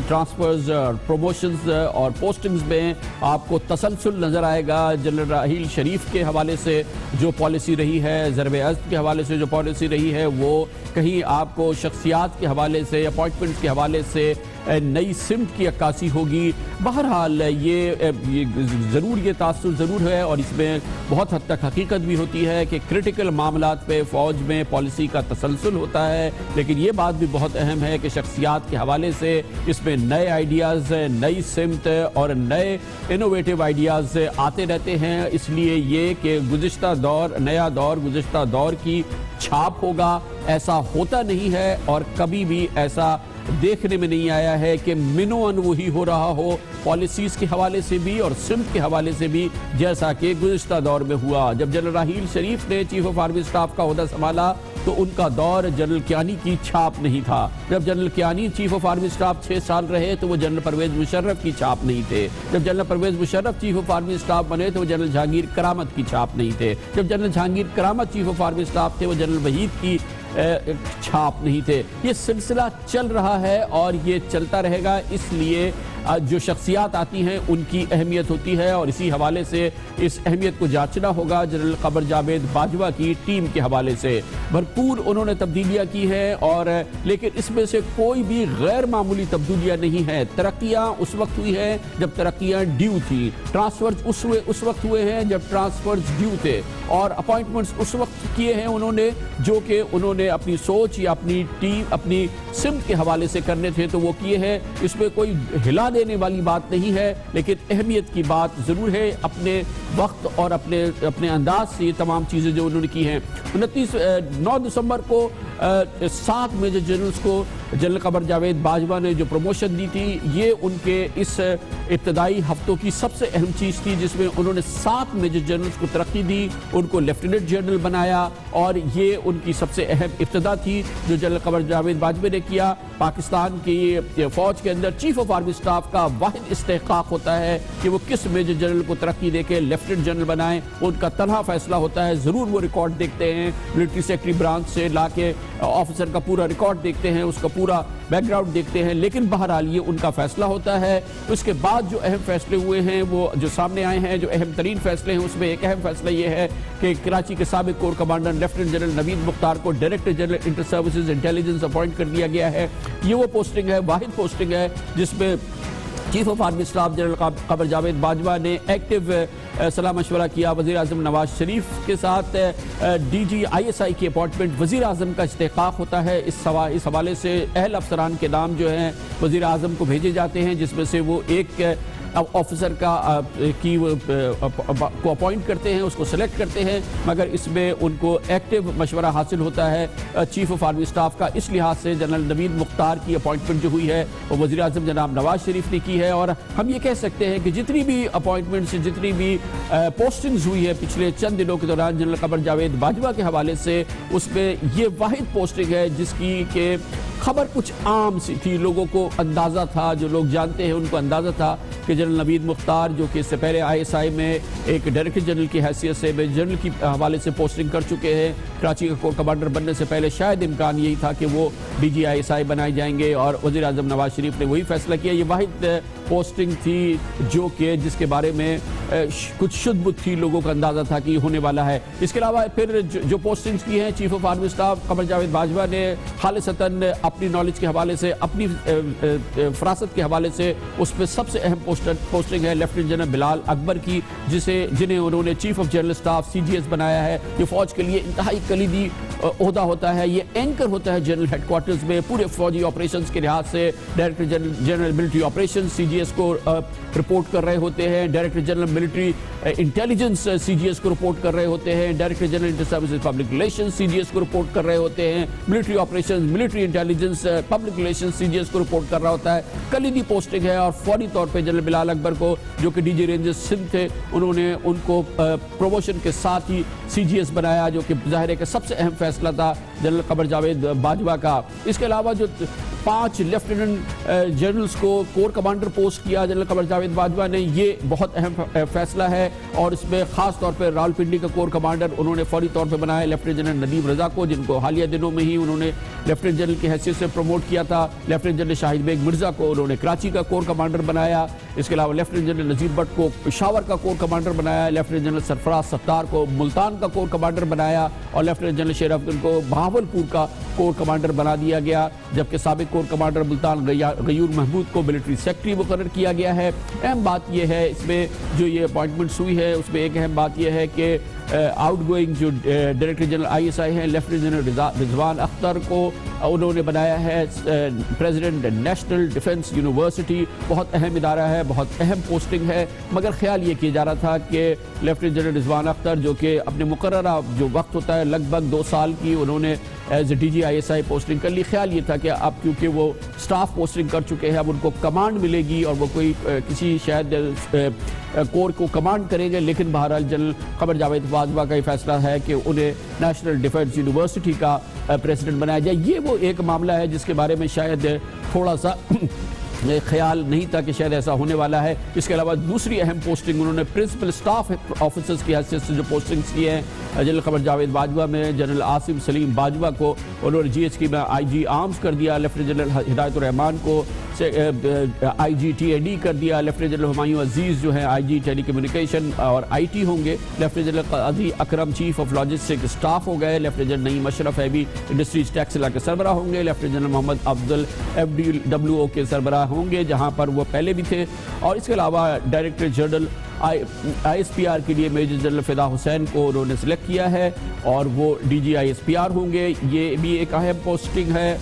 ٹرانسفرز اور پروموشنز اور پوسٹنگز میں آپ کو تسلسل نظر آئے گا. جنرل راحیل شریف کے حوالے سے جو پالیسی رہی ہے, ضرب ازد کے حوالے سے جو پالیسی رہی ہے, وہ کہیں آپ کو شخصیات کے حوالے سے, اپوائنٹمنٹس کے حوالے سے نئی سمت کی عکاسی ہوگی. بہرحال یہ ضرور یہ تاثر ضرور ہے اور اس میں بہت حد تک حقیقت بھی ہوتی ہے کہ کرٹیکل معاملات پہ فوج میں پالیسی کا تسلسل ہوتا ہے, لیکن یہ بات بھی بہت اہم ہے کہ شخصیات کے حوالے سے اس میں نئے آئیڈیاز, نئی سمت اور نئے انوویٹو آئیڈیاز آتے رہتے ہیں. اس لیے یہ کہ گزشتہ دور, نیا دور گزشتہ دور کی چھاپ ہوگا, ایسا ہوتا نہیں ہے اور کبھی بھی ایسا دیکھنے میں نہیں آیا ہے کہ منوان وہی ہو رہا ہو پالیسیز کے حوالے سے بھی اور سمت کے حوالے سے بھی, جیسا کہ گزشتہ دور میں ہوا. جب جنرل راحیل شریف نے چیف آف آرمی اسٹاف کا عہدہ سنبھالا تو ان کا دور جنرل کیانی کی چھاپ نہیں تھا. جب General Kayani chief of army staff 6 سال رہے تو وہ جنرل پرویز مشرف کی چھاپ نہیں تھے. جب General Pervez Musharraf chief of army staff بنے تو وہ جنرل جہانگیر کرامت کی چھاپ نہیں تھے. جب جنرل جہانگیر کرامت چیف آف آرمی اسٹاف تھے وہ جنرل وحید کی چھاپ نہیں تھے. یہ سلسلہ چل رہا ہے اور یہ چلتا رہے گا. اس لیے جو شخصیات آتی ہیں ان کی اہمیت ہوتی ہے اور اسی حوالے سے اس اہمیت کو جانچنا ہوگا. جنرل قمر جاوید باجوہ کی ٹیم کے حوالے سے بھرپور انہوں نے تبدیلیاں کی ہیں اور لیکن اس میں سے کوئی بھی غیر معمولی تبدیلیاں نہیں ہیں. ترقیاں اس وقت ہوئی ہیں جب ترقیاں ڈیو تھی, ٹرانسفرز اس وقت ہوئے ہیں جب ٹرانسفرز ڈیو تھے, اور اپوائنٹمنٹس اس وقت کیے ہیں انہوں نے جو کہ انہوں نے اپنی سوچ یا اپنی ٹیم, اپنی سمت کے حوالے سے کرنے تھے تو وہ کیے ہیں. اس میں کوئی ہلا دینے والی بات نہیں ہے, لیکن اہمیت کی بات ضرور ہے. اپنے وقت اور اپنے انداز سے یہ تمام چیزیں جو انہوں نے کی ہیں. 9 دسمبر کو 7 میجر جنرلز کو جنرل قمر جاوید باجوہ نے جو پروموشن دی تھی یہ ان کے اس ابتدائی ہفتوں کی سب سے اہم چیز تھی, جس میں انہوں نے 7 میجر جنرلز کو ترقی دی, ان کو لیفٹیننٹ جنرل بنایا اور یہ ان کی سب سے اہم ابتدا تھی جو جنرل قمر جاوید باجوہ نے کیا. پاکستان کی فوج کے اندر چیف آف آرمی اسٹاف کا واحد استحقاق ہوتا ہے کہ وہ کس میجر جنرل کو ترقی دے کے لیفٹیننٹ جنرل بنائیں. ان کا تنہا فیصلہ ہوتا ہے. ضرور وہ ریکارڈ دیکھتے ہیں, ملٹری سیکرٹری برانچ سے لا کے آفیسر کا پورا ریکارڈ دیکھتے ہیں, اس کا پورا بیک گراؤنڈ دیکھتے ہیں, لیکن بہرحال یہ ان کا فیصلہ ہوتا ہے. اس کے بعد جو اہم فیصلے ہوئے ہیں وہ جو سامنے آئے ہیں, جو اہم ترین فیصلے ہیں, اس میں ایک اہم فیصلہ یہ ہے کہ کراچی کے سابق corps commander lieutenant general Naveed Mukhtar کو director general inter services intelligence appoint کر دیا گیا ہے. یہ وہ پوسٹنگ ہے, واحد پوسٹنگ ہے جس میں chief of army staff general Qamar Javed Bajwa نے ایکٹیو صلاح مشورہ کیا وزیر اعظم نواز شریف کے ساتھ. ڈی جی آئی ایس آئی کی اپوائنٹمنٹ وزیر اعظم کا استحقاق ہوتا ہے. اس حوالے سے اہل افسران کے نام جو ہیں وزیر اعظم کو بھیجے جاتے ہیں، جس میں سے وہ ایک آفیسر کو اپوائنٹ کرتے ہیں، اس کو سلیکٹ کرتے ہیں، مگر اس میں ان کو ایکٹیو مشورہ حاصل ہوتا ہے چیف آف آرمی اسٹاف کا. اس لحاظ سے جنرل نوید مختار کی اپوائنٹمنٹ جو ہوئی ہے وہ وزیر اعظم جناب نواز شریف نے کی ہے. اور ہم یہ کہہ سکتے ہیں کہ جتنی بھی اپوائنٹمنٹس، جتنی بھی پوسٹنگز ہوئی ہے پچھلے چند دنوں کے دوران جنرل قمر جاوید باجوہ کے حوالے سے، اس میں یہ واحد پوسٹنگ ہے جس کی کہ خبر کچھ عام سی تھی، لوگوں کو اندازہ تھا، جو لوگ جانتے ہیں ان کو اندازہ تھا کہ جنرل نوید مختار جو کہ اس سے پہلے آئی ایس آئی میں ایک ڈائریکٹر جنرل کی حیثیت سے جنرل کی حوالے سے پوسٹنگ کر چکے ہیں. کراچی کا کور کمانڈر بننے سے پہلے شاید امکان یہی تھا کہ وہ ڈی جی آئی ایس آئی بنائے جائیں گے، اور وزیر اعظم نواز شریف نے وہی فیصلہ کیا. یہ واحد پوسٹنگ تھی جو کہ جس کے بارے میں کچھ شد بد تھی، لوگوں کا اندازہ تھا کہ یہ ہونے والا ہے. اس کے علاوہ پھر جو پوسٹنگز کی ہیں chief of army staff Qamar Javed Bajwa نے خالصتاً اپنی نالج کے حوالے سے، اپنی فراست کے حوالے سے، اس میں سب سے اہم پوسٹنگ ہے لیفٹیننٹ جنرل بلال اکبر کی، جنہیں انہوں نے chief of general staff C G S بنایا ہے. یہ فوج کے لیے انتہائی کلیدی عہدہ ہوتا ہے، یہ اینکر ہوتا ہے جنرل ہیڈ کوارٹرز میں پورے فوجی آپریشنز کے لحاظ سے. Director general military operation C G S کو رپورٹ کر رہے ہوتے ہیں، director general military intelligence C G S کو رپورٹ کر رہے ہوتے ہیں، director general inter services public relations C G S کو رپورٹ کر رہے ہوتے ہیں، military operations military intelligence public relations C G S کو رپورٹ کر رہا ہوتا ہے. کلیدی پوسٹنگ ہے. اور فوری طور پہ جنرل بلال اکبر کو جو کہ ڈی جی رینجرز سندھ تھے، انہوں نے ان کو پروموشن کے ساتھ ہی سی جی ایس بنایا، جو کہ ظاہر ہے کہ سب سے اہم فیصلہ تھا جنرل قمر جاوید باجوہ کا. اس کے علاوہ جو 5 لیفٹیننٹ جنرلز کو کور کمانڈر پوسٹ کیا جنرل قمر جاوید باجوہ نے، یہ بہت اہم فیصلہ ہے. اور اس میں خاص طور پہ راولپنڈی کا کور کمانڈر انہوں نے فوری طور پہ بنایا لیفٹیننٹ جنرل ندیم رضا کو، جن کو حالیہ دنوں میں ہی انہوں نے لیفٹیننٹ جنرل کی حیثیت سے پروموٹ کیا تھا. لیفٹیننٹ جنرل شاہد بیگ مرزا کو انہوں نے کراچی کا کور کمانڈر بنایا. اس کے علاوہ لیفٹیننٹ جنرل نذیر بٹ کو پشاور کا کور کمانڈر بنایا. لیفٹیننٹ جنرل سرفراز ستار کو ملتان کا کور کمانڈر بنایا. اور لیفٹیننٹ جنرل شیر افغان کو بہاولپور کا کور کمانڈر بنا دیا گیا، جبکہ سابق کور کمانڈر ملتان غیور محمود کو ملٹری سیکرٹری مقرر کیا گیا ہے. اہم بات یہ ہے اس میں جو یہ اپوائنٹمنٹس ہوئی ہے، اس میں ایک اہم بات یہ ہے کہ آؤٹ گوئنگ جو ڈائریکٹر جنرل آئی ایس آئی ہیں لیفٹیننٹ جنرل رضوان اختر کو انہوں نے بنایا ہے پریزیڈنٹ نیشنل ڈیفنس یونیورسٹی. بہت اہم ادارہ ہے، بہت اہم پوسٹنگ ہے، مگر خیال یہ کیا جا رہا تھا کہ لیفٹیننٹ جنرل رضوان اختر جو کہ اپنے مقررہ جو وقت ہوتا ہے لگ بھگ 2 سال کی، انہوں نے as A D G I S I posting کر لی. خیال یہ تھا کہ اب کیونکہ وہ سٹاف پوسٹنگ کر چکے ہیں، اب ان کو کمانڈ ملے گی اور وہ کوئی کسی شاید کور کو کمانڈ کریں گے. لیکن بہرحال جنرل قمر جاوید باجوہ کا یہ فیصلہ ہے کہ انہیں نیشنل ڈیفنس یونیورسٹی کا پریزیڈنٹ بنایا جائے. یہ وہ ایک معاملہ ہے جس کے بارے میں شاید تھوڑا سا خیال نہیں تھا کہ شاید ایسا ہونے والا ہے. اس کے علاوہ دوسری اہم پوسٹنگ انہوں نے پرنسپل سٹاف آفیسرز کی حیثیت سے جو پوسٹنگز کی ہیں جنرل قمر جاوید باجوہ میں، جنرل عاصم سلیم باجوہ کو انہوں نے جی ایچ کی میں آئی جی آرمز کر دیا، لیفٹیننٹ جنرل ہدایت الرحمان کو آئی جی ٹی اے ڈی کر دیا، لیفٹیننٹ جنرل ہمایوں عزیز جو ہیں آئی جی ٹیلی کمیونیکیشن اور آئی ٹی ہوں گے، lieutenant general Qazi Akram chief of logistic staff ہو گئے، لیفٹیننٹ جنرل نعیم اشرف ایبی انڈسٹریز ٹیکس کے سربراہ ہوں گے، لیفٹیننٹ جنرل محمد افضل ایف ڈی ڈبلیو او کے سربراہ ہوں گے جہاں پر وہ پہلے بھی تھے. اور اس کے علاوہ director general I S P are کے لیے میجر جنرل فدا حسین کو انہوں نے سلیکٹ کیا ہے اور وہ D G I S P R ہوں گے. یہ بھی ایک اہم پوسٹنگ ہے.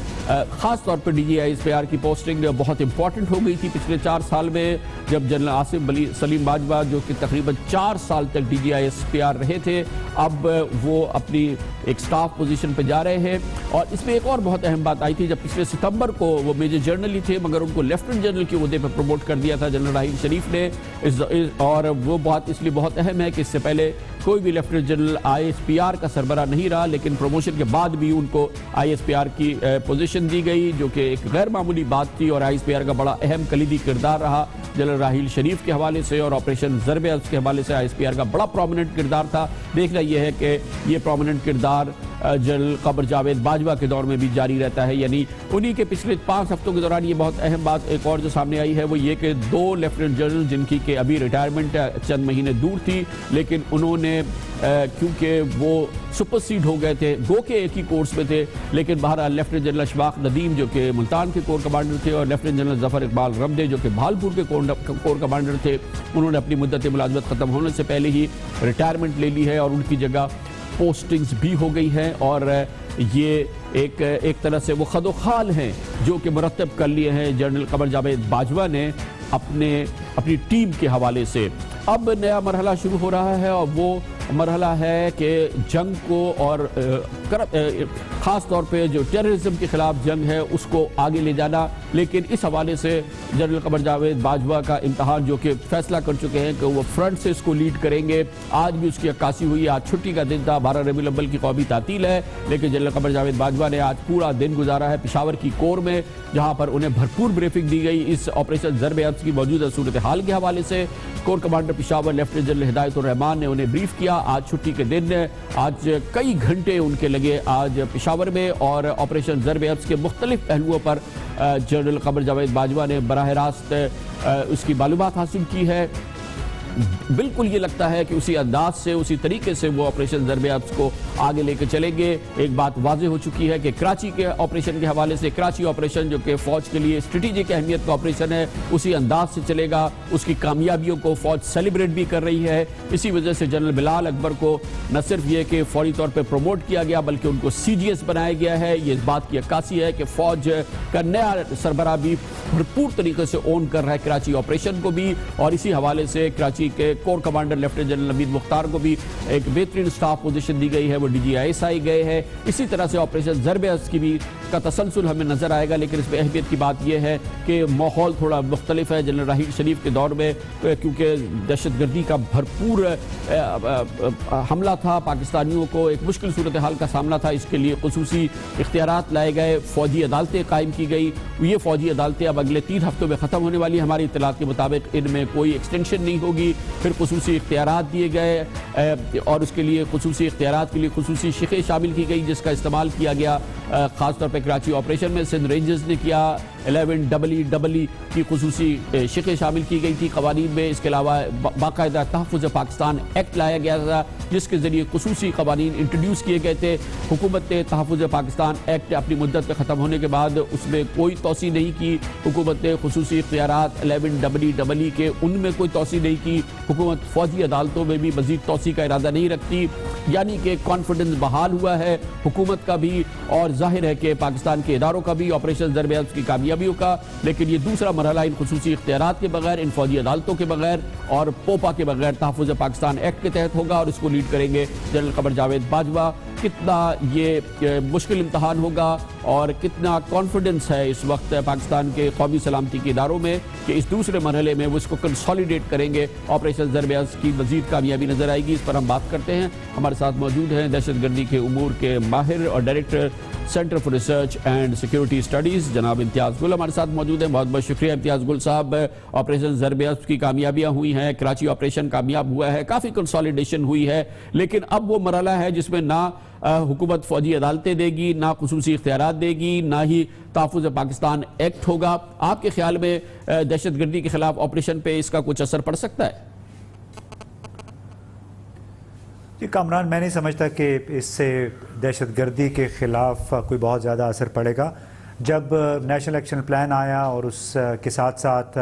خاص طور پر D G I S P R کی پوسٹنگ بہت امپورٹنٹ ہو گئی تھی پچھلے 4 سال میں، جب جنرل عاصم سلیم باجوہ جو کہ تقریباً 4 سال تک D G I S P R رہے تھے، اب وہ اپنی ایک سٹاف پوزیشن پہ جا رہے ہیں. اور اس میں ایک اور بہت اہم بات آئی تھی جب پچھلے ستمبر کو وہ میجر جنرل ہی تھے مگر ان کو لیفٹیننٹ جنرل کے عہدے پہ پروموٹ کر دیا تھا جنرل راحیل شریف نے. اور وہ بات اس لیے بہت اہم ہے کہ اس سے پہلے کوئی بھی lieutenant general I S P are کا سربراہ نہیں رہا، لیکن پروموشن کے بعد بھی ان کو آئی ایس پی آر کی پوزیشن دی گئی جو کہ ایک غیر معمولی بات تھی. اور آئی ایس پی آر کا بڑا اہم کلیدی کردار رہا جنرل راحیل شریف کے حوالے سے، اور آپریشن ضرب عرض کے حوالے سے آئی ایس پی آر کا بڑا پرومیننٹ کردار تھا. دیکھنا یہ ہے کہ یہ پرومیننٹ کردار جنرل قمر جاوید باجوہ کے دور میں بھی جاری رہتا ہے. یعنی انہی کے پچھلے 5 ہفتوں کے دوران یہ بہت اہم بات ایک اور جو سامنے آئی ہے وہ یہ کہ 2 لیفٹیننٹ جنرل جن کی کہ ابھی ریٹائرمنٹ چند مہینے دور تھی، لیکن انہوں نے کیونکہ وہ سپر سیڈ ہو گئے تھے، گو کے ایک ہی کورس میں تھے، لیکن بہرحال لیفٹیننٹ جنرل مصباح ندیم جو کہ ملتان کے کور کمانڈر تھے اور لیفٹیننٹ جنرل ظفر اقبال رمدے جو کہ بھالپور کے کور کمانڈر تھے، انہوں نے اپنی مدت ملازمت ختم ہونے سے پہلے ہی ریٹائرمنٹ لے لی ہے اور ان کی جگہ پوسٹنگز بھی ہو گئی ہیں، اور یہ ایک طرح سے وہ خد و خال ہیں جو کہ مرتب کر لیے ہیں جنرل قمر جاوید باجوہ نے اپنی ٹیم کے حوالے سے۔ اب نیا مرحلہ شروع ہو رہا ہے اور وہ مرحلہ ہے کہ جنگ کو اور خاص طور پہ جو ٹیررزم کے خلاف جنگ ہے اس کو آگے لے جانا، لیکن اس حوالے سے جنرل قمر جاوید باجوہ کا امتحان جو کہ فیصلہ کر چکے ہیں کہ وہ فرنٹ سے اس کو لیڈ کریں گے۔ آج بھی اس کی عکاسی ہوئی، آج چھٹی کا دن تھا، 12 ربیع الاول کی قومی تعطیل ہے، لیکن جنرل قمر جاوید باجوہ نے آج پورا دن گزارا ہے پشاور کی کور میں، جہاں پر انہیں بھرپور بریفنگ دی گئی اس آپریشن ضرب عرض کی موجودہ صورتحال کے حوالے سے۔ Corps commander Peshawar lieutenant general ہدایت الرحمان نے انہیں بریف کیا۔ آج چھٹی کے دن آج کئی گھنٹے ان کے لگے آج پشاور میں، اور آپریشن ضرب عرض کے مختلف پہلوؤں پر جنرل قمر جاوید باجوہ نے براہ راست اس کی معلومات حاصل کی ہے۔ بالکل یہ لگتا ہے کہ اسی انداز سے، اسی طریقے سے وہ آپریشن ضرب عرض کو آگے لے کے چلیں گے۔ ایک بات واضح ہو چکی ہے کہ کراچی کے آپریشن کے حوالے سے، کراچی آپریشن جو کہ فوج کے لیے اسٹریٹجک اہمیت کا آپریشن ہے، اسی انداز سے چلے گا۔ اس کی کامیابیوں کو فوج سیلیبریٹ بھی کر رہی ہے۔ اسی وجہ سے جنرل بلال اکبر کو نہ صرف یہ کہ فوری طور پہ پروموٹ کیا گیا بلکہ ان کو CGS بنایا گیا ہے۔ یہ اس بات کی عکاسی ہے کہ فوج کا نیا سربراہ بھی بھرپور طریقے سے اون کر رہا ہے کراچی آپریشن کو بھی، اور اسی حوالے سے کراچی کے کور commander lieutenant general Naveed Mukhtar کو بھی ایک بہترین سٹاف پوزیشن دی گئی ہے، وہ DGISI گئے ہیں۔ اسی طرح سے آپریشن ضرب عرض کی بھی کا تسلسل ہمیں نظر آئے گا، لیکن اس میں اہمیت کی بات یہ ہے کہ ماحول تھوڑا مختلف ہے جنرل راحیل شریف کے دور میں، کیونکہ دہشت گردی کا بھرپور حملہ تھا، پاکستانیوں کو ایک مشکل صورتحال کا سامنا تھا۔ اس کے لیے خصوصی اختیارات لائے گئے، فوجی عدالتیں قائم کی گئی۔ یہ فوجی عدالتیں اب اگلے 3 ہفتوں میں ختم ہونے والی، ہماری اطلاعات کے مطابق ان میں کوئی ایکسٹینشن نہیں ہوگی۔ پھر خصوصی اختیارات دیے گئے اور اس کے لیے خصوصی اختیارات کے لیے خصوصی شقیں شامل کی گئی، جس کا استعمال کیا گیا خاص طور پہ کراچی آپریشن میں سندھ رینجرز نے کیا۔ 11EE کی خصوصی شقیں شامل کی گئی تھی قوانین میں۔ اس کے علاوہ باقاعدہ تحفظ پاکستان ایکٹ لایا گیا تھا، جس کے ذریعے خصوصی قوانین انٹروڈیوس کیے گئے تھے۔ حکومت نے تحفظ پاکستان ایکٹ اپنی مدت پہ ختم ہونے کے بعد اس میں کوئی توسیع نہیں کی۔ حکومت نے خصوصی اختیارات 11EE کے ان میں کوئی توسیع نہیں کی۔ حکومت فوجی عدالتوں میں بھی مزید توسیع کا ارادہ نہیں رکھتی، یعنی کہ کانفیڈنس بحال ہوا ہے حکومت کا بھی، اور ظاہر ہے کہ پاکستان کے اداروں کا بھی آپریشن ضرب عرض کی کامیابیوں کا۔ لیکن یہ دوسرا مرحلہ ان خصوصی اختیارات کے بغیر، ان فوجی عدالتوں کے بغیر اور پوپا کے بغیر تحفظ پاکستان ایکٹ کے تحت ہوگا، اور اس کو لیڈ کریں گے جنرل قمر جاوید باجوہ۔ کتنا یہ مشکل امتحان ہوگا اور کتنا کانفیڈنس ہے اس وقت پاکستان کے قومی سلامتی کے اداروں میں کہ اس دوسرے مرحلے میں وہ اس کو کنسالیڈیٹ کریں گے، آپریشن ضرب عرض کی مزید کامیابی نظر آئے گی۔ اس پر ہم بات کرتے ہیں۔ ہمارے ساتھ موجود ہیں دہشت گردی کے امور کے ماہر اور director centre for research and security studies جناب امتیاز گل ہمارے ساتھ موجود ہیں۔ بہت بہت شکریہ امتیاز گل صاحب۔ آپریشن ضرب عرض کی کامیابیاں ہوئی ہیں، کراچی آپریشن کامیاب ہوا ہے، کافی کنسالیڈیشن ہوئی ہے، لیکن اب وہ مرحلہ ہے جس میں نہ حکومت فوجی عدالتیں دے گی، نہ خصوصی اختیارات دے گی، نہ ہی تحفظ پاکستان ایکٹ ہوگا۔ آپ کے خیال میں دہشت گردی کے خلاف آپریشن پہ اس کا کچھ اثر پڑ سکتا ہے؟ جی کامران، میں نہیں سمجھتا کہ اس سے دہشت گردی کے خلاف کوئی بہت زیادہ اثر پڑے گا۔ جب نیشنل ایکشن پلان آیا اور اس کے ساتھ ساتھ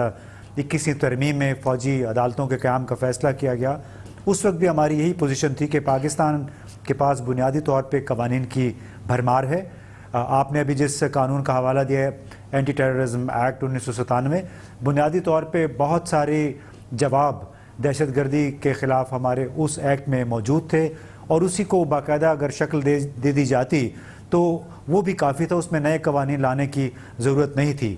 21ویں ترمیم میں فوجی عدالتوں کے قیام کا فیصلہ کیا گیا، اس وقت بھی ہماری یہی پوزیشن تھی کہ پاکستان کے پاس بنیادی طور پہ قوانین کی بھرمار ہے۔ آپ نے ابھی جس قانون کا حوالہ دیا ہے اینٹی ٹیررزم ایکٹ 1997، بنیادی طور پہ بہت سارے جواب دہشت گردی کے خلاف ہمارے اس ایکٹ میں موجود تھے، اور اسی کو باقاعدہ اگر شکل دے دی جاتی تو وہ بھی کافی تھا، اس میں نئے قوانین لانے کی ضرورت نہیں تھی۔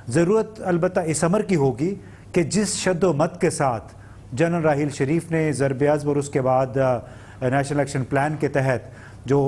ضرورت البتہ اس امر کی ہوگی کہ جس شد و مت کے ساتھ جنرل راحیل شریف نے ضرب عرض اور اس کے بعد نیشنل ایکشن پلان کے تحت جو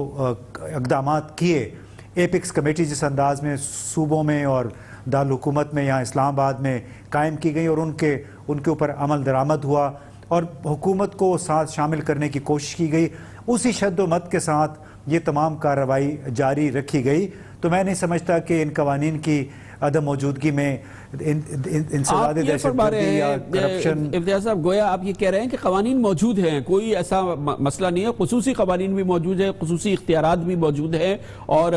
اقدامات کیے، ایپکس کمیٹی جس انداز میں صوبوں میں اور دارالحکومت میں یہاں اسلام آباد میں قائم کی گئی اور ان کے اوپر عمل درآمد ہوا اور حکومت کو ساتھ شامل کرنے کی کوشش کی گئی، اسی شد و مت کے ساتھ یہ تمام کارروائی جاری رکھی گئی، تو میں نہیں سمجھتا کہ ان قوانین کی عدم موجودگی میں انسداد آپ یہ فرما رہے دہشت گردی یا ہیں کرپشن. امتیاز صاحب، گویا آپ یہ کہہ رہے ہیں کہ قوانین موجود ہیں، کوئی ایسا مسئلہ نہیں ہے، خصوصی قوانین بھی موجود ہیں، خصوصی اختیارات بھی موجود ہیں، اور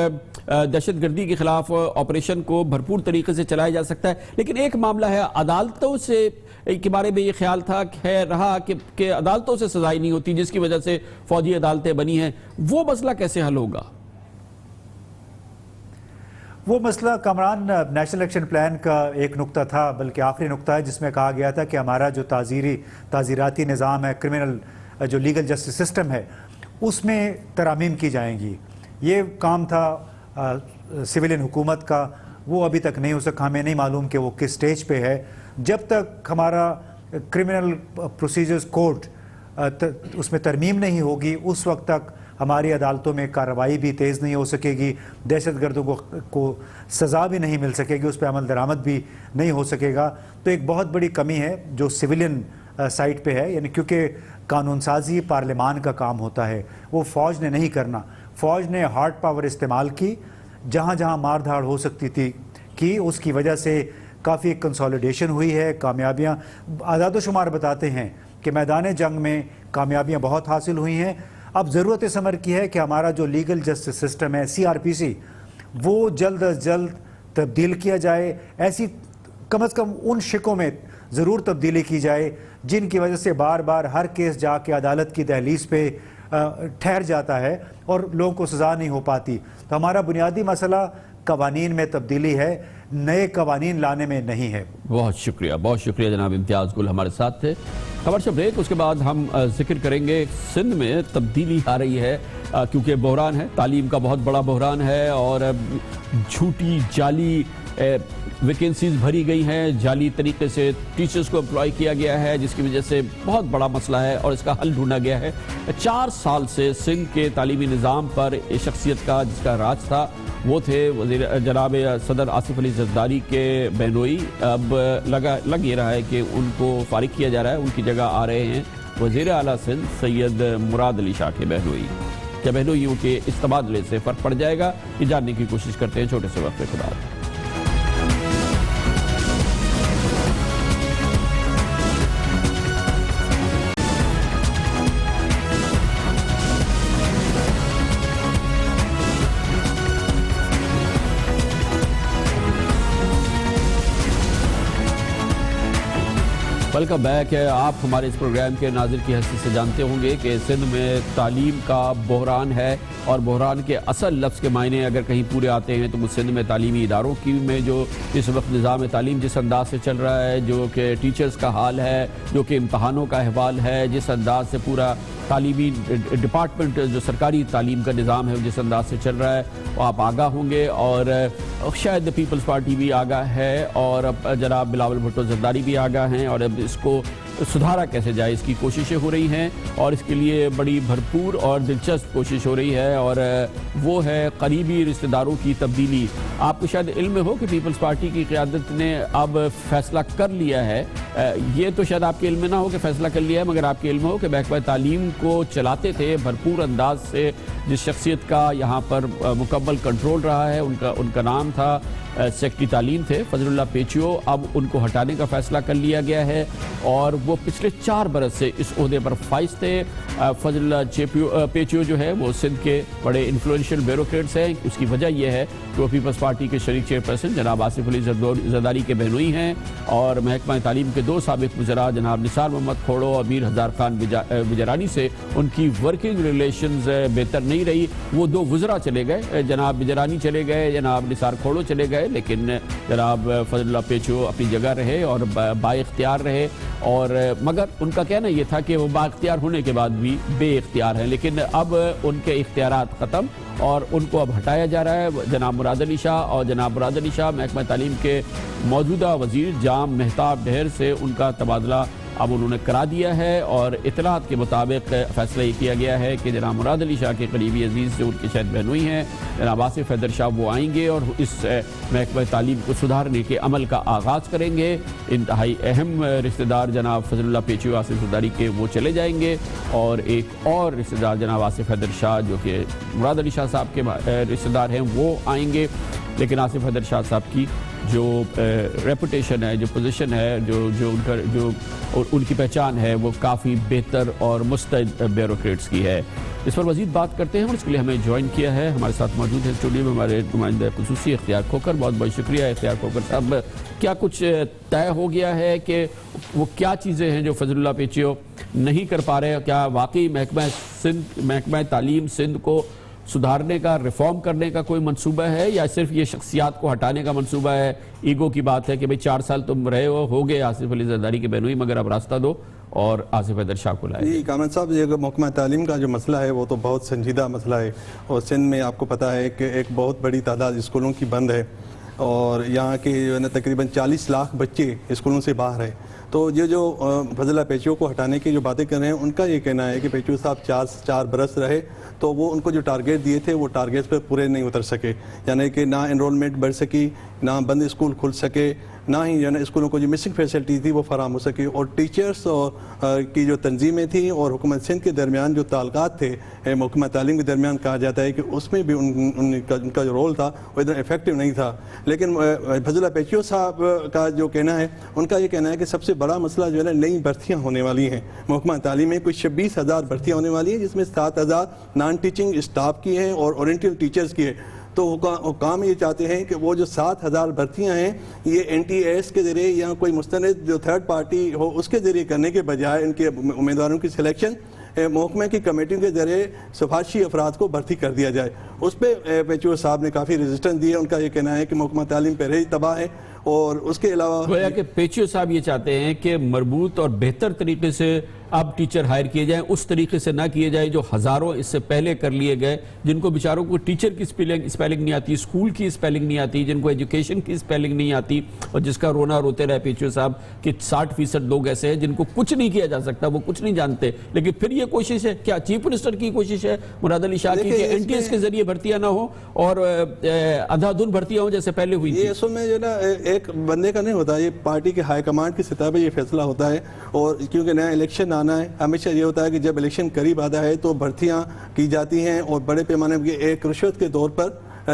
دہشت گردی کے خلاف آپریشن کو بھرپور طریقے سے چلایا جا سکتا ہے. لیکن ایک معاملہ ہے عدالتوں سے کے بارے میں یہ خیال تھا رہا کہ عدالتوں سے سزائی نہیں ہوتی، جس کی وجہ سے فوجی عدالتیں بنی ہیں. وہ مسئلہ کیسے حل ہوگا؟ وہ مسئلہ کامران نیشنل ایکشن پلان کا ایک نقطہ تھا، بلکہ آخری نقطہ ہے، جس میں کہا گیا تھا کہ ہمارا جو تعزیراتی نظام ہے، کرمنل جو لیگل جسٹس سسٹم ہے، اس میں ترامیم کی جائیں گی. یہ کام تھا سویلین حکومت کا، وہ ابھی تک نہیں ہو سکا. ہمیں نہیں معلوم کہ وہ کس سٹیج پہ ہے. جب تک ہمارا کرمنل پروسیجرز کوڈ اس میں ترمیم نہیں ہوگی، اس وقت تک ہماری عدالتوں میں کارروائی بھی تیز نہیں ہو سکے گی، دہشت گردوں کو سزا بھی نہیں مل سکے گی، اس پہ عمل درآمد بھی نہیں ہو سکے گا. تو ایک بہت بڑی کمی ہے جو سویلین سائٹ پہ ہے، یعنی کیونکہ قانون سازی پارلیمان کا کام ہوتا ہے، وہ فوج نے نہیں کرنا. فوج نے ہارڈ پاور استعمال کی، جہاں جہاں مار دھاڑ ہو سکتی تھی کی، اس کی وجہ سے کافی کنسولیڈیشن ہوئی ہے. کامیابیاں اعداد و شمار بتاتے ہیں کہ میدان جنگ میں کامیابیاں بہت حاصل ہوئی ہیں. اب ضرورت اس امر کی ہے کہ ہمارا جو لیگل جسٹس سسٹم ہے CRPC، وہ جلد از جلد تبدیل کیا جائے. ایسی کم از کم ان شکوں میں ضرور تبدیلی کی جائے جن کی وجہ سے بار بار ہر کیس جا کے عدالت کی دہلیز پہ ٹھہر جاتا ہے اور لوگوں کو سزا نہیں ہو پاتی. تو ہمارا بنیادی مسئلہ قوانین میں تبدیلی ہے، نئے قوانین لانے میں نہیں ہے. بہت شکریہ جناب امتیاز گل ہمارے ساتھ تھے. خبر سے بریک، اس کے بعد ہم ذکر کریں گے سندھ میں تبدیلی آ رہی ہے کیونکہ بحران ہے، تعلیم کا بہت بڑا بحران ہے، اور جھوٹی جعلی ویکنسیز بھری گئی ہیں، جعلی طریقے سے ٹیچرز کو امپلائی کیا گیا ہے، جس کی وجہ سے بہت بڑا مسئلہ ہے اور اس کا حل ڈھونڈا گیا ہے. 4 سال سے سندھ کے تعلیمی نظام پر شخصیت کا جس کا راج تھا وہ تھے جناب صدر آصف علی زرداری کے بہنوئی. اب لگ یہ رہا ہے کہ ان کو فارغ کیا جا رہا ہے، ان کی جگہ آ رہے ہیں وزیر اعلیٰ سندھ سید مراد علی شاہ کے بہنوئی. کیا بہنوئیوں کے اس تبادلے سے فرق پڑ جائے گا، یہ جاننے کی کوشش کرتے ہیں چھوٹے سے وقفے کے بعد. ویلکم بیک ہے. آپ ہمارے اس پروگرام کے ناظر کی حیثیت سے جانتے ہوں گے کہ سندھ میں تعلیم کا بحران ہے، اور بحران کے اصل لفظ کے معنی اگر کہیں پورے آتے ہیں تو وہ سندھ میں تعلیمی اداروں کی میں جو اس وقت نظام تعلیم جس انداز سے چل رہا ہے، جو کہ ٹیچرز کا حال ہے، جو کہ امتحانوں کا احوال ہے، جس انداز سے پورا تعلیمی ڈپارٹمنٹ جو سرکاری تعلیم کا نظام ہے جس انداز سے چل رہا ہے، وہ آپ آگاہ ہوں گے، اور شاید پیپلز پارٹی بھی آگاہ ہے، اور جناب بلاول بھٹو زرداری بھی آگاہ ہیں، اور اب اس کو سدھارا کیسے جائے اس کی کوششیں ہو رہی ہیں، اور اس کے لیے بڑی بھرپور اور دلچسپ کوشش ہو رہی ہے، اور وہ ہے قریبی رشتہ داروں کی تبدیلی. آپ کو شاید علم میں ہو کہ پیپلز پارٹی کی قیادت نے اب فیصلہ کر لیا ہے، یہ تو شاید آپ کے علم میں نہ ہو کہ فیصلہ کر لیا ہے، مگر آپ کے علم میں ہو کہ محکمہ تعلیم کو چلاتے تھے بھرپور انداز سے جس شخصیت کا یہاں پر مکمل کنٹرول رہا ہے، ان کا نام تھا سیکٹری تعلیم تھے فضل اللہ پیچیو. اب ان کو ہٹانے کا فیصلہ کر لیا گیا ہے، اور وہ پچھلے 4 برس سے اس عہدے پر فائز تھے. فضل اللہ پیچیو جو ہے وہ سندھ کے بڑے انفلوئنشل بیوروکریٹس ہیں. اس کی وجہ یہ ہے کہ وہ پیپلز پارٹی کے شریک چیئرپرسن جناب آصف علی زرداری کے بہنوئی ہیں، اور محکمہ تعلیم کے 2 سابق وزراء جناب نثار محمد کھوڑو اور میر ہزار خان وجرانی سے ان کی ورکنگ ریلیشنز بہتر نہیں رہی. وہ 2 وزراء چلے گئے، جناب وجرانی چلے گئے، جناب نثار کھوڑو چلے گئے، لیکن جناب فضل اللہ پیچو اپنی جگہ رہے اور با اختیار رہے. اور مگر ان کا کہنا یہ تھا کہ وہ با اختیار ہونے کے بعد بھی بے اختیار ہیں، لیکن اب ان کے اختیارات ختم اور ان کو اب ہٹایا جا رہا ہے. جناب مراد علی شاہ اور جناب مراد علی شاہ محکمہ تعلیم کے موجودہ وزیر جام مہتاب ڈھیر سے ان کا تبادلہ اب انہوں نے کرا دیا ہے، اور اطلاعات کے مطابق فیصلہ یہ کیا گیا ہے کہ جناب مراد علی شاہ کے قریبی عزیز جو ان کے شاید بہنوئی ہیں جناب آصف حیدر شاہ وہ آئیں گے اور اس محکمہ تعلیم کو سدھارنے کے عمل کا آغاز کریں گے. انتہائی اہم رشتہ دار جناب فضل اللہ پیچیو آصف زرداری کے وہ چلے جائیں گے، اور ایک اور رشتہ دار جناب آصف حیدر شاہ جو کہ مراد علی شاہ صاحب کے رشتہ دار ہیں وہ آئیں گے. لیکن آصف حیدر شاہ صاحب کی جو ریپوٹیشن ہے, جو پوزیشن ہے, جو ان کی پہچان ہے, وہ کافی بہتر اور مستعد بیوروکریٹس کی ہے. اس پر مزید بات کرتے ہیں اور اس کے لیے ہمیں جوائن کیا ہے, ہمارے ساتھ موجود ہے اسٹوڈیو میں ہمارے نمائندہ خصوصی اختیار کھوکھر. بہت بہت شکریہ اختیار کھوکھر صاحب. کیا کچھ طے ہو گیا ہے کہ وہ کیا چیزیں ہیں جو فضل اللہ پیچیو نہیں کر پا رہے؟ کیا واقعی محکمہ تعلیم سندھ کو سدھارنے کا, ریفارم کرنے کا کوئی منصوبہ ہے, یا صرف یہ شخصیات کو ہٹانے کا منصوبہ ہے؟ ایگو کی بات ہے کہ بھئی 4 سال تم رہے ہو گئے آصف علی زرداری کی بہنوئی, مگر اب راستہ دو اور آصف حیدر شاہ کو لائے. جی کامران صاحب, یہ محکمہ تعلیم کا جو مسئلہ ہے وہ تو بہت سنجیدہ مسئلہ ہے, اور سندھ میں آپ کو پتہ ہے کہ ایک بہت بڑی تعداد اسکولوں کی بند ہے, اور یہاں کے جو ہے نا تقریباً 40 لاکھ بچے اسکولوں سے باہر ہیں. تو یہ جو فضل اللہ پیچیو کو ہٹانے کی جو باتیں کر رہے ہیں, ان کا یہ کہنا ہے کہ پیچیو صاحب 4 برس رہے تو وہ ان کو جو ٹارگیٹ دیے تھے وہ ٹارگیٹ پر پورے نہیں اتر سکے, یعنی کہ نہ انرولمنٹ بڑھ سکی, نہ بند اسکول کھل سکے, نہ ہی جو ہے نا اسکولوں کو جو مسنگ فیسلٹی تھی وہ فراہم ہو سکی, اور ٹیچرز اور کی جو تنظیمیں تھیں اور حکومت سندھ کے درمیان جو تعلقات تھے محکمہ تعلیم کے درمیان, کہا جاتا ہے کہ اس میں بھی ان کا جو رول تھا وہ اتنا افیکٹو نہیں تھا. لیکن فضل اللہ پیچیو صاحب کا جو کہنا ہے, ان کا یہ کہنا ہے کہ سب سے بڑا مسئلہ جو ہے نا نئی بھرتیاں ہونے والی ہیں محکمہ تعلیم میں. کوئی 26,000 بھرتیاں ہونے والی ہیں, جس میں 7,000 نان ٹیچنگ اسٹاف کی ہیں اور اورینٹل ٹیچرز کی ہے. تو حکام یہ چاہتے ہیں کہ وہ جو 7,000 بھرتیاں ہیں یہ NTAS کے ذریعے یا کوئی مستند جو تھرڈ پارٹی ہو اس کے ذریعے کرنے کے بجائے ان کے امیدواروں کی سلیکشن محکمہ کی کمیٹیوں کے ذریعے سفارشی افراد کو بھرتی کر دیا جائے. اس پہ پیچیو صاحب نے کافی ریزسٹنس دی ہے. ان کا یہ کہنا ہے کہ محکمہ تعلیم پہلے ہی تباہ ہے, اور اس کے علاوہ گویا کہ پیچیو صاحب یہ چاہتے ہیں کہ مربوط اور بہتر طریقے سے اب ٹیچر ہائر کیے جائیں, اس طریقے سے نہ کیے جائیں جو ہزاروں اس سے پہلے کر لیے گئے, جن کو بیچاروں کو ٹیچر کی اسپیلنگ نہیں آتی, اسکول کی اسپیلنگ نہیں آتی, جن کو ایجوکیشن کی اسپیلنگ نہیں آتی, اور جس کا رونا روتے رہے پیچیو صاحب کہ 60% لوگ ایسے ہیں جن کو کچھ نہیں کیا جا سکتا, وہ کچھ نہیں جانتے. لیکن پھر یہ کوشش ہے, کیا چیف منسٹر کی کوشش ہے مراد علی شاہ کی کہ NTS کے ذریعے بھرتیاں نہ ہوں اور اندھا دھند بھرتیاں ہوں جیسے پہلے ہوئی تھی؟ یہ اصل میں جو نا ایک بندے کا نہیں ہوتا, یہ پارٹی کے ہائی کمانڈ کی سطح پہ یہ فیصلہ ہوتا ہے. اور کیونکہ نیا الیکشن آنا ہے, ہمیشہ یہ ہوتا ہے کہ جب الیکشن قریب آتا ہے تو بھرتیاں کی جاتی ہیں, اور بڑے پیمانے پہ ایک رشوت کے طور پر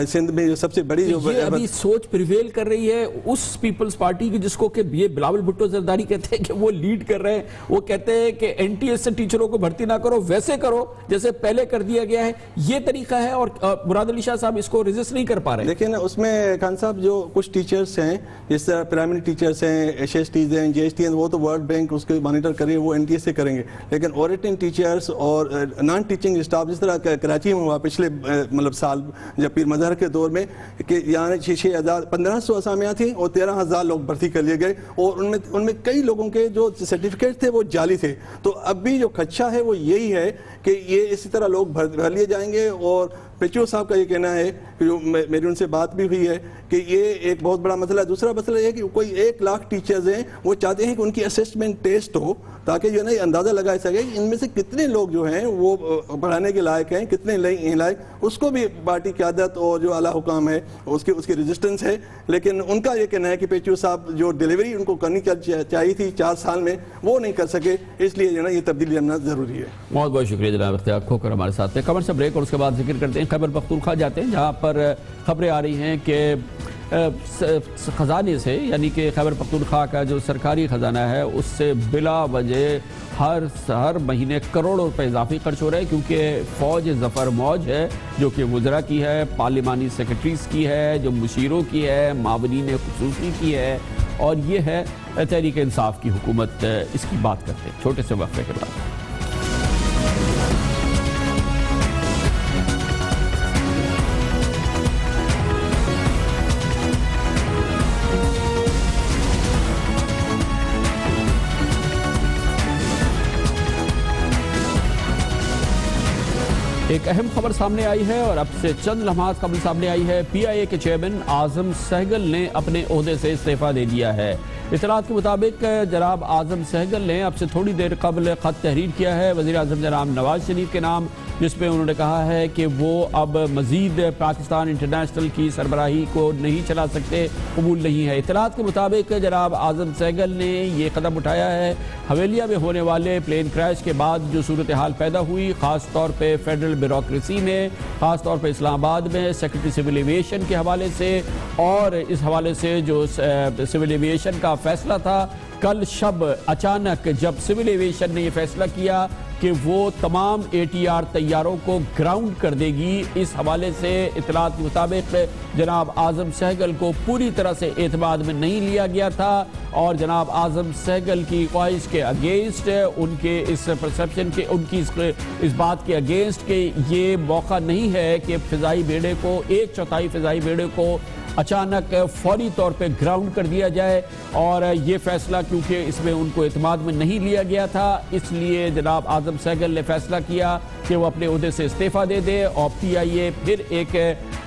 سندھ میں جو سب سے بڑی جو یہ ابھی سوچ پریویل کر رہی ہے اس پیپلز پارٹی کی جس کو کہ یہ بلاول بھٹو زرداری کہتے ہیں کہ وہ لیڈ کر رہے ہیں. وہ کہتے ہیں کہ NTS سے ٹیچروں کو بھرتی نہ کرو, ویسے کرو جیسے پہلے کر دیا گیا ہے. یہ طریقہ ہے, اور مراد علی شاہ صاحب اس کو ریزسٹ نہیں کر پا رہے. لیکن اس میں خان صاحب جو کچھ ٹیچرز ہیں, جس طرح پرائمری ٹیچرز ہیں, HSTs ہیں, JST ہیں, وہ تو ورلڈ بینک اس کے مانیٹر کرے, وہ NTS سے کریں گے. لیکن اوریٹنگ ٹیچرز اور نان ٹیچنگ اسٹاف, جس طرح کراچی میں ہوا پچھلے مطلب سال جب پیر مظہر کے دور میں کہ یہاں 1500 اسامیاں تھیں اور 13,000 لوگ بھرتی کر لیے گئے, اور ان میں کئی لوگوں کے جو سرٹیفکیٹ تھے وہ جعلی تھے. تو اب بھی جو خدشہ ہے وہ یہی ہے کہ یہ اسی طرح لوگ بھر لیے جائیں گے. اور پیچیو صاحب کا یہ کہنا ہے کہ جو میری ان سے بات بھی ہوئی ہے کہ یہ ایک بہت بڑا مسئلہ ہے. دوسرا مسئلہ یہ ہے کہ کوئی 1 لاکھ ٹیچرز ہیں, وہ چاہتے ہیں کہ ان کی اسسمنٹ ٹیسٹ ہو تاکہ جو ہے نا یہ اندازہ لگا سکے کہ ان میں سے کتنے لوگ جو ہیں وہ پڑھانے کے لائق ہیں, کتنے نہیں لائق. اس کو بھی پارٹی قیادت اور جو اعلیٰ حکام ہے اس کی ریزسٹنس ہے. لیکن ان کا یہ کہنا ہے کہ پیچیو صاحب جو ڈیلیوری ان کو کرنی چاہیے تھی 4 سال میں وہ نہیں کر سکے, اس لیے جو ہے نا یہ تبدیلی آنا ضروری ہے. بہت بہت شکریہ جناب اختیار کھوکھر ہمارے ساتھ ہیں. خبر سے بریک اور اس کے بعد ذکر کرتے ہیں خیبر پختونخوا جاتے ہیں, جہاں پر خبریں آ رہی ہیں کہ خزانے سے, یعنی کہ خیبر پختونخوا کا جو سرکاری خزانہ ہے اس سے بلا وجہ ہر مہینے کروڑوں روپے اضافی خرچ ہو رہے ہیں, کیونکہ فوج ظفر موج ہے جو کہ وزراء کی ہے, پارلیمانی سیکرٹریز کی ہے, جو مشیروں کی ہے, معاونین خصوصی کی ہے, اور یہ ہے تحریک انصاف کی حکومت. اس کی بات کرتے ہیں چھوٹے سے وقفے کے بعد. ایک اہم خبر سامنے آئی ہے اور اب سے چند لمحات قبل سامنے آئی ہے. PIA کے چیئرمین اعظم سہگل نے اپنے عہدے سے استعفیٰ دے دیا ہے. اطلاعات کے مطابق جناب اعظم سہگل نے اب سے تھوڑی دیر قبل خط تحریر کیا ہے وزیر اعظم جناب نواز شریف کے نام جس میں انہوں نے کہا ہے کہ وہ اب مزید پاکستان انٹرنیشنل کی سربراہی کو نہیں چلا سکتے، قبول نہیں ہے۔ اطلاعات کے مطابق جناب اعظم سہگل نے یہ قدم اٹھایا ہے حویلیہ میں ہونے والے پلین کریش کے بعد جو صورتحال پیدا ہوئی، خاص طور پہ فیڈرل بیوروکریسی میں، خاص طور پہ اسلام آباد میں سیکرٹری سول ایویشن کے حوالے سے، اور اس حوالے سے جو سول ایویشن کا فیصلہ تھا کل شب اچانک جب سول ایویشن نے یہ فیصلہ کیا کہ وہ تمام ATR طیاروں کو گراؤنڈ کر دے گی، اس حوالے سے اطلاعات کے مطابق جناب اعظم سہگل کو پوری طرح سے اعتماد میں نہیں لیا گیا تھا، اور جناب اعظم سہگل کی خواہش کے اگینسٹ، ان کے اس پرسپشن کے، ان کی اس بات کے اگینسٹ کہ یہ موقع نہیں ہے کہ فضائی بیڑے کو، 1/4 فضائی بیڑے کو اچانک فوری طور پہ گراؤنڈ کر دیا جائے، اور یہ فیصلہ کیونکہ اس میں ان کو اعتماد میں نہیں لیا گیا تھا، اس لیے جناب اعظم سہگل نے فیصلہ کیا کہ وہ اپنے عہدے سے استعفیٰ دے دے، اور PIA پھر ایک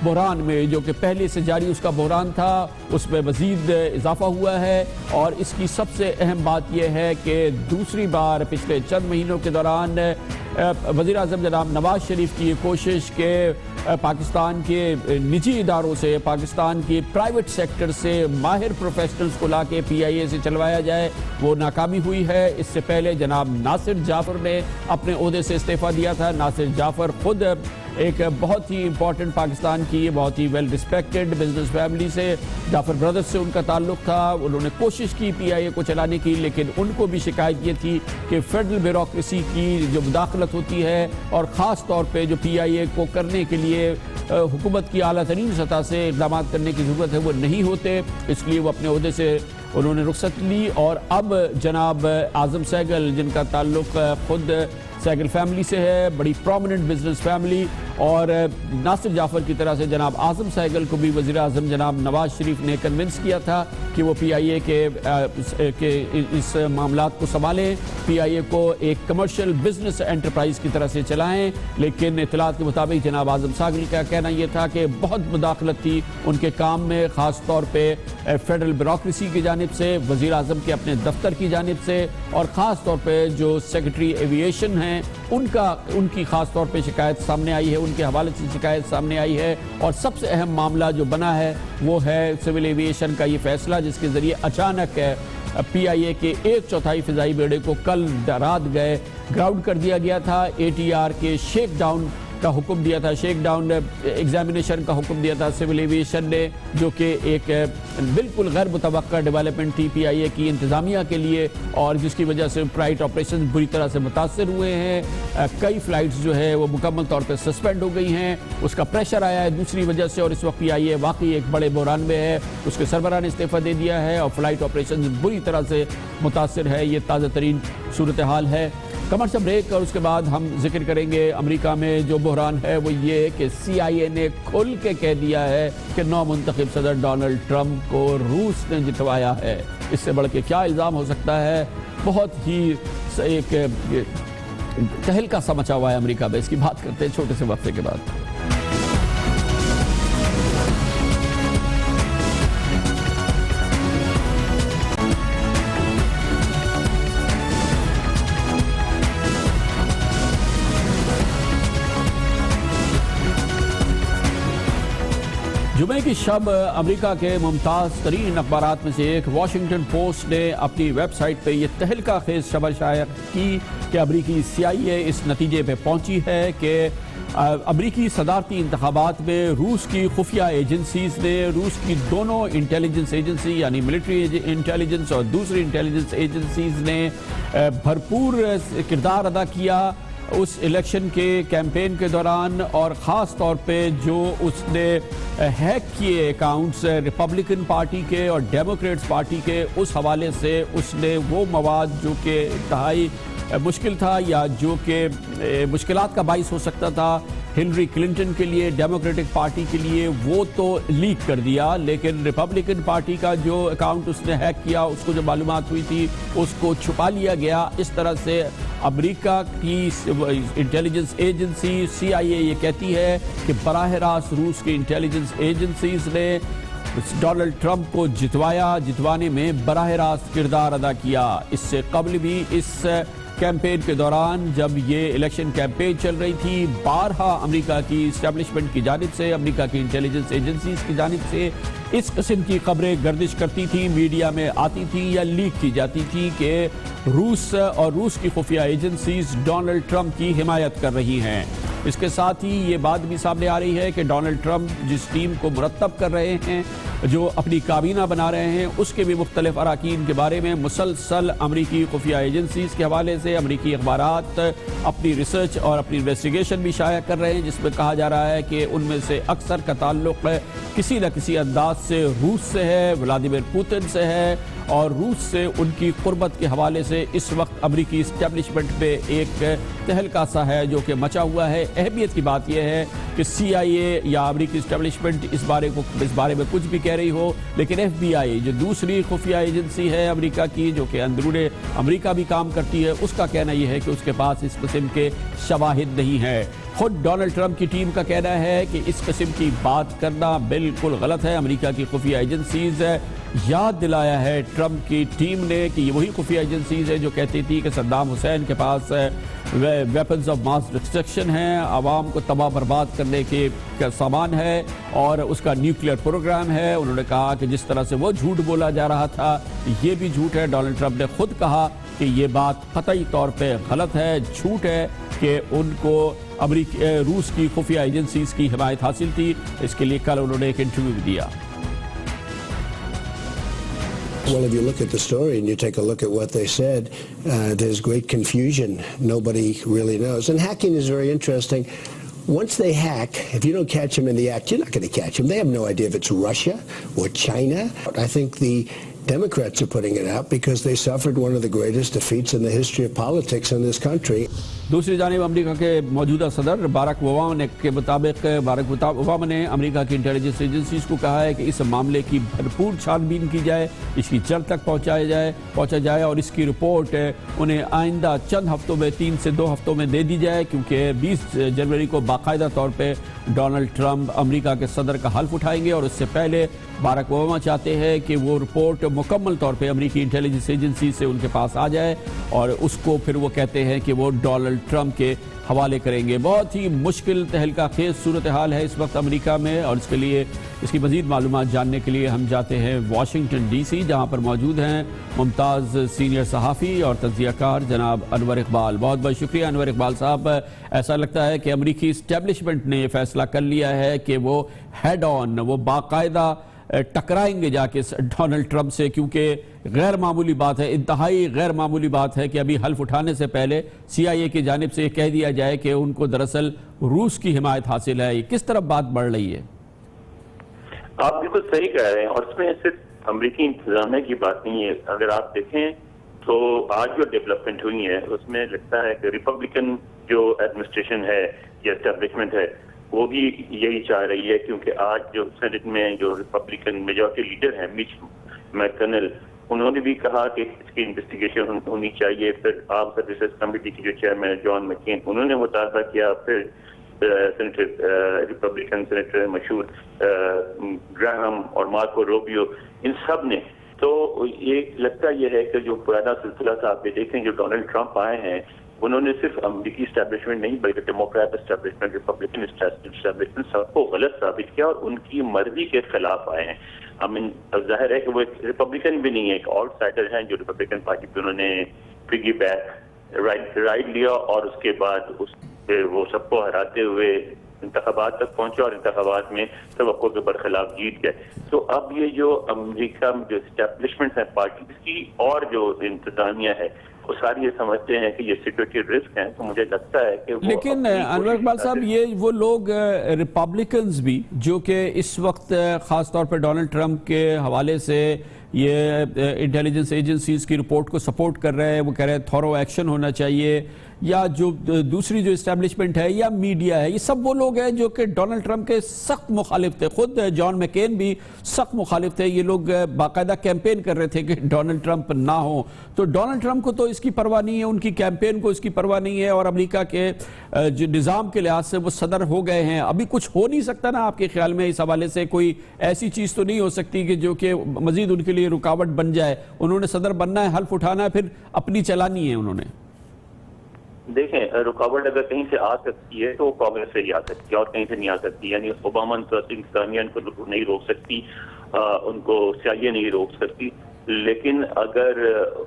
بحران میں جو کہ پہلے سے جاری اس کا بحران تھا اس میں مزید اضافہ ہوا ہے۔ اور اس کی سب سے اہم بات یہ ہے کہ دوسری بار پچھلے چند مہینوں کے دوران وزیر اعظم جناب نواز شریف کی یہ کوشش کہ پاکستان کے نجی اداروں سے، پاکستان کی پرائیویٹ سیکٹر سے ماہر پروفیشنلز کو لا کے PIA سے چلوایا جائے، وہ ناکامی ہوئی ہے۔ اس سے پہلے جناب ناصر جعفر نے اپنے عہدے سے استعفیٰ دیا تھا۔ ناصر جعفر خود ایک بہت ہی امپورٹنٹ پاکستان کی بہت ہی ویل ریسپیکٹڈ بزنس فیملی سے، جعفر بردرز سے ان کا تعلق تھا، انہوں نے کوشش کی PIA کو چلانے کی، لیکن ان کو بھی شکایت یہ تھی کہ فیڈرل بیوروکریسی کی جو مداخلت ہوتی ہے، اور خاص طور پہ جو PIA کو کرنے کے لیے حکومت کی اعلیٰ ترین سطح سے اقدامات کرنے کی ضرورت ہے، وہ نہیں ہوتے، اس لیے وہ اپنے عہدے سے انہوں نے رخصت لی۔ اور اب جناب اعظم سہگل جن کا تعلق خود سہگل فیملی سے ہے، بڑی پرومیننٹ بزنس فیملی، اور ناصر جعفر کی طرح سے جناب اعظم سہگل کو بھی وزیر اعظم جناب نواز شریف نے کنونس کیا تھا کہ وہ PIA کے اس معاملات کو سنبھالیں، PIA کو ایک کمرشل بزنس انٹرپرائز کی طرح سے چلائیں، لیکن اطلاعات کے مطابق جناب اعظم سہگل کا کہنا یہ تھا کہ بہت مداخلت تھی ان کے کام میں، خاص طور پہ فیڈرل بیوروکریسی کی جانب سے، وزیر اعظم کے اپنے دفتر کی جانب سے، اور خاص طور پہ جو سیکرٹری ایویشن ہیں ان کی خاص طور پہ شکایت سامنے آئی ہے، ان کے حوالے سے شکایت سامنے آئی ہے۔ اور سب سے اہم معاملہ جو بنا ہے وہ ہے سول ایویشن کا یہ فیصلہ، جس کے ذریعے اچانک PIA کے 1/4 فضائی بیڑے کو کل رات گئے گراؤنڈ کر دیا گیا تھا، ATR کے شیک ڈاؤن کا حکم دیا تھا، شیک ڈاؤن ایگزامینیشن کا حکم دیا تھا سول ایویشن نے، جو کہ ایک بالکل غیر متوقع ڈیولپمنٹ تھی PIA کی انتظامیہ کے لیے، اور جس کی وجہ سے فلائٹ آپریشن بری طرح سے متاثر ہوئے ہیں، کئی فلائٹس جو ہے وہ مکمل طور پہ سسپینڈ ہو گئی ہیں، اس کا پریشر آیا ہے دوسری وجہ سے، اور اس وقت PIA واقعی ایک بڑے بحران میں ہے، اس کے سربراہ نے استعفیٰ دے دیا ہے، اور فلائٹ آپریشن بری طرح سے متاثر ہے۔ یہ تازہ ترین صورتحال ہے۔ کمرشل بریک، اور اس کے بعد ہم ذکر کریں گے امریکہ میں جو بحران ہے وہ یہ کہ CIA نے کھل کے کہہ دیا ہے کہ نو منتخب صدر ڈونلڈ ٹرمپ کو روس نے جتوایا ہے۔ اس سے بڑھ کے کیا الزام ہو سکتا ہے؟ بہت ہی ایک تہلکہ سا مچا ہوا ہے امریکہ میں، اس کی بات کرتے ہیں چھوٹے سے وقفے کے بعد۔ جمعے کی شب امریکہ کے ممتاز ترین اخبارات میں سے ایک واشنگٹن پوسٹ نے اپنی ویب سائٹ پہ یہ تہلکہ خیز خبر شائع کی کہ امریکی CIA اس نتیجے پہ پہنچی ہے کہ امریکی صدارتی انتخابات میں روس کی خفیہ ایجنسیز نے، روس کی دونوں انٹیلیجنس ایجنسی یعنی ملٹری انٹیلیجنس اور دوسری انٹیلیجنس ایجنسیز نے بھرپور کردار ادا کیا اس الیکشن کے کیمپین کے دوران، اور خاص طور پہ جو اس نے ہیک کیے اکاؤنٹس ریپبلکن پارٹی کے اور ڈیموکریٹس پارٹی کے، اس حوالے سے اس نے وہ مواد جو کہ انتہائی مشکل تھا یا جو کہ مشکلات کا باعث ہو سکتا تھا ہلری کلنٹن کے لیے، ڈیموکریٹک پارٹی کے لیے، وہ تو لیک کر دیا، لیکن ریپبلکن پارٹی کا جو اکاؤنٹ اس نے ہیک کیا، اس کو جو معلومات ہوئی تھی اس کو چھپا لیا گیا۔ اس طرح سے امریکہ کی انٹیلیجنس ایجنسی CIA یہ کہتی ہے کہ براہ راست روس کی انٹیلیجنس ایجنسیز نے ڈونلڈ ٹرمپ کو جتوانے میں براہ راست کردار ادا کیا۔ اس سے قبل بھی اس کیمپین کے دوران جب یہ الیکشن کیمپین چل رہی تھی، بارہا امریکہ کی اسٹیبلشمنٹ کی جانب سے، امریکہ کی انٹیلیجنس ایجنسیز کی جانب سے اس قسم کی خبریں گردش کرتی تھیں، میڈیا میں آتی تھی یا لیک کی جاتی تھی کہ روس اور روس کی خفیہ ایجنسیز ڈونلڈ ٹرمپ کی حمایت کر رہی ہیں۔ اس کے ساتھ ہی یہ بات بھی سامنے آ رہی ہے کہ ڈونلڈ ٹرمپ جس ٹیم کو مرتب کر رہے ہیں، جو اپنی کابینہ بنا رہے ہیں، اس کے بھی مختلف اراکین کے بارے میں مسلسل امریکی خفیہ ایجنسیز کے حوالے سے امریکی اخبارات اپنی ریسرچ اور اپنی انویسٹیگیشن بھی شائع کر رہے ہیں، جس میں کہا جا رہا ہے کہ ان میں سے اکثر کا تعلق کسی نہ کسی انداز سے روس سے ہے، ولادیمیر پوتن سے ہے، اور روس سے ان کی قربت کے حوالے سے اس وقت امریکی اسٹیبلشمنٹ پہ ایک تہلکہ سا ہے جو کہ مچا ہوا ہے۔ اہمیت کی بات یہ ہے کہ سی آئی اے یا امریکی اسٹیبلشمنٹ اس بارے میں کچھ بھی کہہ رہی ہو، لیکن ایف بی آئی جو دوسری خفیہ ایجنسی ہے امریکہ کی، جو کہ اندرون امریکہ بھی کام کرتی ہے، اس کا کہنا یہ ہے کہ اس کے پاس اس قسم کے شواہد نہیں ہے۔ خود ڈونلڈ ٹرمپ کی ٹیم کا کہنا ہے کہ اس قسم کی بات کرنا بالکل غلط ہے۔ امریکہ کی خفیہ ایجنسیز یاد دلایا ہے ٹرمپ کی ٹیم نے کہ یہ وہی خفیہ ایجنسیز ہے جو کہتی تھی کہ صدام حسین کے پاس ویپنز آف ماس ڈسٹرکشن ہیں، عوام کو تباہ برباد کرنے کے سامان ہے، اور اس کا نیوکلیئر پروگرام ہے۔ انہوں نے کہا کہ جس طرح سے وہ جھوٹ بولا جا رہا تھا یہ بھی جھوٹ ہے۔ ڈونلڈ ٹرمپ نے خود کہا کہ یہ بات قطعی طور پہ غلط ہے، جھوٹ ہے کہ ان کو روس کی خفیہ ایجنسیز کی حمایت حاصل تھی۔ اس کے لیے کل انہوں نے ایک انٹرویو بھی دیا۔ Well, if you look at the story and you take a look at what they said, there's great confusion. Nobody really knows. And hacking is very interesting. Once they hack, if you don't catch them in the act, you're not going to catch them. They have no idea if it's Russia or China. I think the Democrats are putting it out because they suffered one of the greatest defeats in the history of politics in this country. دوسری جانب امریکہ کے موجودہ صدر باراک اوباما نے امریکہ کی انٹیلیجنس ایجنسیز کو کہا ہے کہ اس معاملے کی بھرپور چھان بین کی جائے، اس کی جڑ تک پہنچا جائے اور اس کی رپورٹ انہیں آئندہ چند ہفتوں میں 3 سے 2 ہفتوں میں دے دی جائے، کیونکہ 20 جنوری کو باقاعدہ طور پہ ڈونلڈ ٹرمپ امریکہ کے صدر کا حلف اٹھائیں گے، اور اس سے پہلے باراک اوباما چاہتے ہیں کہ وہ رپورٹ مکمل طور پہ امریکی انٹیلیجنس ایجنسی سے ان کے پاس آ جائے، اور اس کو پھر وہ کہتے ہیں کہ وہ ڈونلڈ ٹرمپ کے حوالے کریں گے۔ بہت ہی مشکل تہلکہ خیز صورتحال ہے اس وقت امریکہ میں، اور اس کے لیے اس کی مزید معلومات جاننے کے لیے ہم جاتے ہیں واشنگٹن ڈی سی، جہاں پر موجود ہیں ممتاز سینئر صحافی اور تجزیہ کار جناب انور اقبال۔ بہت بہت شکریہ انور اقبال صاحب۔ ایسا لگتا ہے کہ امریکی اسٹیبلشمنٹ نے یہ فیصلہ کر لیا ہے کہ وہ ہیڈ آن، وہ باقاعدہ ٹکرائیں گے جا کے ڈونلڈ ٹرمپ سے، کیونکہ غیر معمولی بات ہے، انتہائی غیر معمولی بات ہے کہ ابھی حلف اٹھانے سے پہلے سی آئی اے کی جانب سے یہ کہہ دیا جائے کہ ان کو دراصل روس کی حمایت حاصل ہے۔ یہ کس طرف بات بڑھ رہی ہے؟ آپ بالکل صحیح کہہ رہے ہیں، اور اس میں صرف امریکی انتظامیہ کی بات نہیں ہے۔ اگر آپ دیکھیں تو آج جو ڈیولپمنٹ ہوئی ہے اس میں لگتا ہے کہ ریپبلکن جو ایڈمنسٹریشن ہے یا اسٹیبلشمنٹ ہے وہ بھی یہی چاہ رہی ہے، کیونکہ آج جو سینٹ میں جو ریپبلکن میجورٹی لیڈر ہیں مچ میکنل، انہوں نے بھی کہا کہ اس کی انویسٹیگیشن ہونی چاہیے۔ پھر آرم سروسز کمیٹی کے جو چیئرمین جان مکین، انہوں نے مطالبہ کیا۔ پھر سینیٹر ریپبلکن سینیٹر مشہور گراہم اور مارکو روبیو، ان سب نے تو یہ لگتا یہ ہے کہ جو پرانا سلسلہ تھا، آپ دیکھیں جو ڈونلڈ ٹرمپ آئے ہیں انہوں نے صرف امریکی اسٹیبلشمنٹ نہیں بلکہ ڈیموکریٹ اسٹیبلشمنٹ، ریپبلکن اسٹیبلشمنٹ سب کو غلط ثابت کیا اور ان کی مرضی کے خلاف آئے ہیں۔ ظاہر ہے کہ وہ ایک ریپبلکن بھی نہیں ہے، ایک آؤٹ سائڈر ہیں جو ریپبلکن پارٹی پہ انہوں نے پگی بیک رائڈ لیا، اور اس کے بعد وہ سب کو ہراتے ہوئے انتخابات تک پہنچے اور انتخابات میں توقع کے برخلاف جیت گئے۔ تو اب یہ جو امریکہ میں جو اسٹیبلشمنٹ ہے پارٹی کی اور جو انتظامیہ ہے وہ ساری یہ سمجھتے ہیں کہ یہ سیکورٹی رسک ہیں، تو مجھے لگتا ہے کہ لیکن انور اقبال صاحب یہ وہ لوگ ریپبلکنز بھی جو کہ اس وقت خاص طور پر ڈونلڈ ٹرمپ کے حوالے سے یہ انٹیلیجنس ایجنسیز کی رپورٹ کو سپورٹ کر رہے ہیں، وہ کہہ رہے ہیں تھورو ایکشن ہونا چاہیے، یا جو دوسری جو اسٹیبلشمنٹ ہے یا میڈیا ہے، یہ سب وہ لوگ ہیں جو کہ ڈونلڈ ٹرمپ کے سخت مخالف تھے۔ خود جان مکین بھی سخت مخالف تھے، یہ لوگ باقاعدہ کیمپین کر رہے تھے کہ ڈونلڈ ٹرمپ نہ ہو۔ تو ڈونلڈ ٹرمپ کو تو اس کی پرواہ نہیں ہے، ان کی کیمپین کو اس کی پرواہ نہیں ہے، اور امریکہ کے جو نظام کے لحاظ سے وہ صدر ہو گئے ہیں۔ ابھی کچھ ہو نہیں سکتا نا آپ کے خیال میں اس حوالے سے؟ کوئی ایسی چیز تو نہیں ہو سکتی کہ جو کہ مزید ان کے لیے رکاوٹ بن جائے؟ انہوں نے صدر بننا ہے، حلف اٹھانا ہے، پھر اپنی چلانی ہے انہوں نے۔ دیکھیں رکاوٹ اگر کہیں سے آ سکتی ہے تو کانگریس سے ہی آ سکتی ہے اور کہیں سے نہیں آ سکتی. یعنی اوباما انتظامیہ ان کو نہیں روک سکتی, ان کو CIA نہیں روک سکتی. لیکن اگر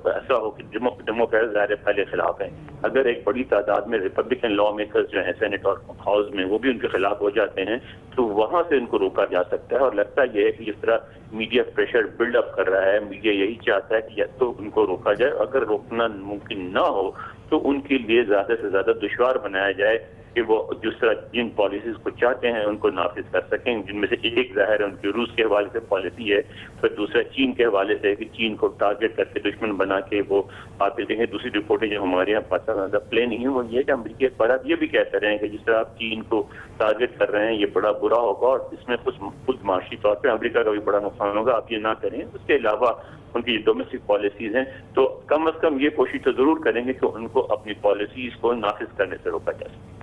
ایسا ہو کہ ڈیموکریٹ ظاہر پہلے خلاف ہیں, اگر ایک بڑی تعداد میں ریپبلکن لا میکرز جو ہیں سینٹ اور ہاؤس میں وہ بھی ان کے خلاف ہو جاتے ہیں تو وہاں سے ان کو روکا جا سکتا ہے. اور لگتا یہ ہے کہ جس طرح میڈیا پریشر بلڈ اپ کر رہا ہے, میڈیا یہی چاہتا ہے کہ یا تو ان کو روکا جائے, اگر روکنا ممکن نہ ہو تو ان کے لیے زیادہ سے زیادہ دشوار بنایا جائے کہ وہ جس طرح جن پالیسیز کو چاہتے ہیں ان کو نافذ کر سکیں, جن میں سے ایک ظاہر ہے ان کی روس کے حوالے سے پالیسی ہے, پھر دوسرا چین کے حوالے سے کہ چین کو ٹارگٹ کر کے دشمن بنا کے وہ آپ دیکھیں. دوسری رپورٹیں جو ہمارے یہاں پاکستان زیادہ پلے نہیں ہے وہ یہ کہ امریکی اخبارات یہ بھی کہتے رہے ہیں کہ جس طرح آپ چین کو ٹارگٹ کر رہے ہیں یہ بڑا برا ہوگا اور اس میں خود معاشی طور پہ امریکہ کا بھی بڑا نقصان ہوگا, آپ یہ نہ کریں. اس کے علاوہ ان کی ڈومیسٹک پالیسیز ہیں تو کم از کم یہ کوشش تو ضرور کریں گے کہ ان کو اپنی پالیسیز کو نافذ کرنے سے روکا جا سکے.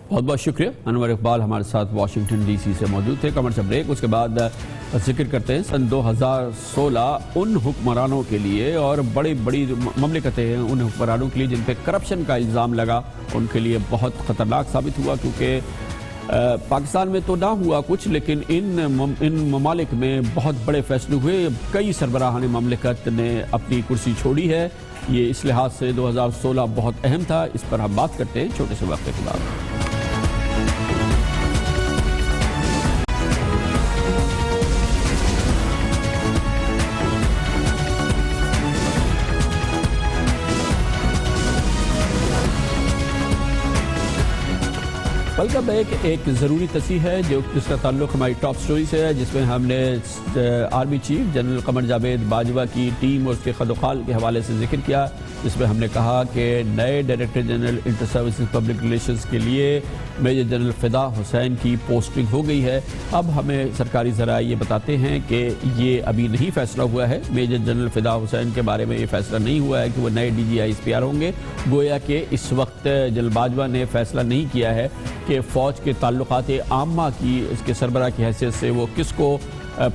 بہت بہت شکریہ. انور اقبال ہمارے ساتھ واشنگٹن ڈی سی سے موجود تھے. کمر سے بریک, اس کے بعد ذکر کرتے ہیں سن 2016 ان حکمرانوں کے لیے اور بڑی مملکتیں ہیں ان حکمرانوں کے لیے جن پہ کرپشن کا الزام لگا, ان کے لیے بہت خطرناک ثابت ہوا کیونکہ پاکستان میں تو نہ ہوا کچھ لیکن ان ممالک میں بہت بڑے فیصلے ہوئے. کئی سربراہان مملکت نے اپنی کرسی چھوڑی ہے. یہ اس لحاظ سے 2016 بہت اہم تھا. اس پر ہم بات کرتے ہیں چھوٹے سے وقفے کے بعد. Welcome back. ایک ضروری تصحیح ہے جس کا تعلق ہماری ٹاپ سٹوری سے ہے, جس میں ہم نے army chief general Qamar Javed Bajwa کی ٹیم اور اس کے خدوخال کے حوالے سے ذکر کیا, جس میں ہم نے کہا کہ نئے director general inter services public relations کے لیے میجر جنرل فدا حسین کی پوسٹنگ ہو گئی ہے. اب ہمیں سرکاری ذرائع یہ بتاتے ہیں کہ یہ ابھی نہیں فیصلہ ہوا ہے. میجر جنرل فدا حسین کے بارے میں یہ فیصلہ نہیں ہوا ہے کہ وہ نئے DG ISPR ہوں گے. گویا کہ اس وقت جنرل باجوہ نے فیصلہ نہیں کیا ہے کہ فوج کے تعلقات عامہ کی اس کے سربراہ کی حیثیت سے وہ کس کو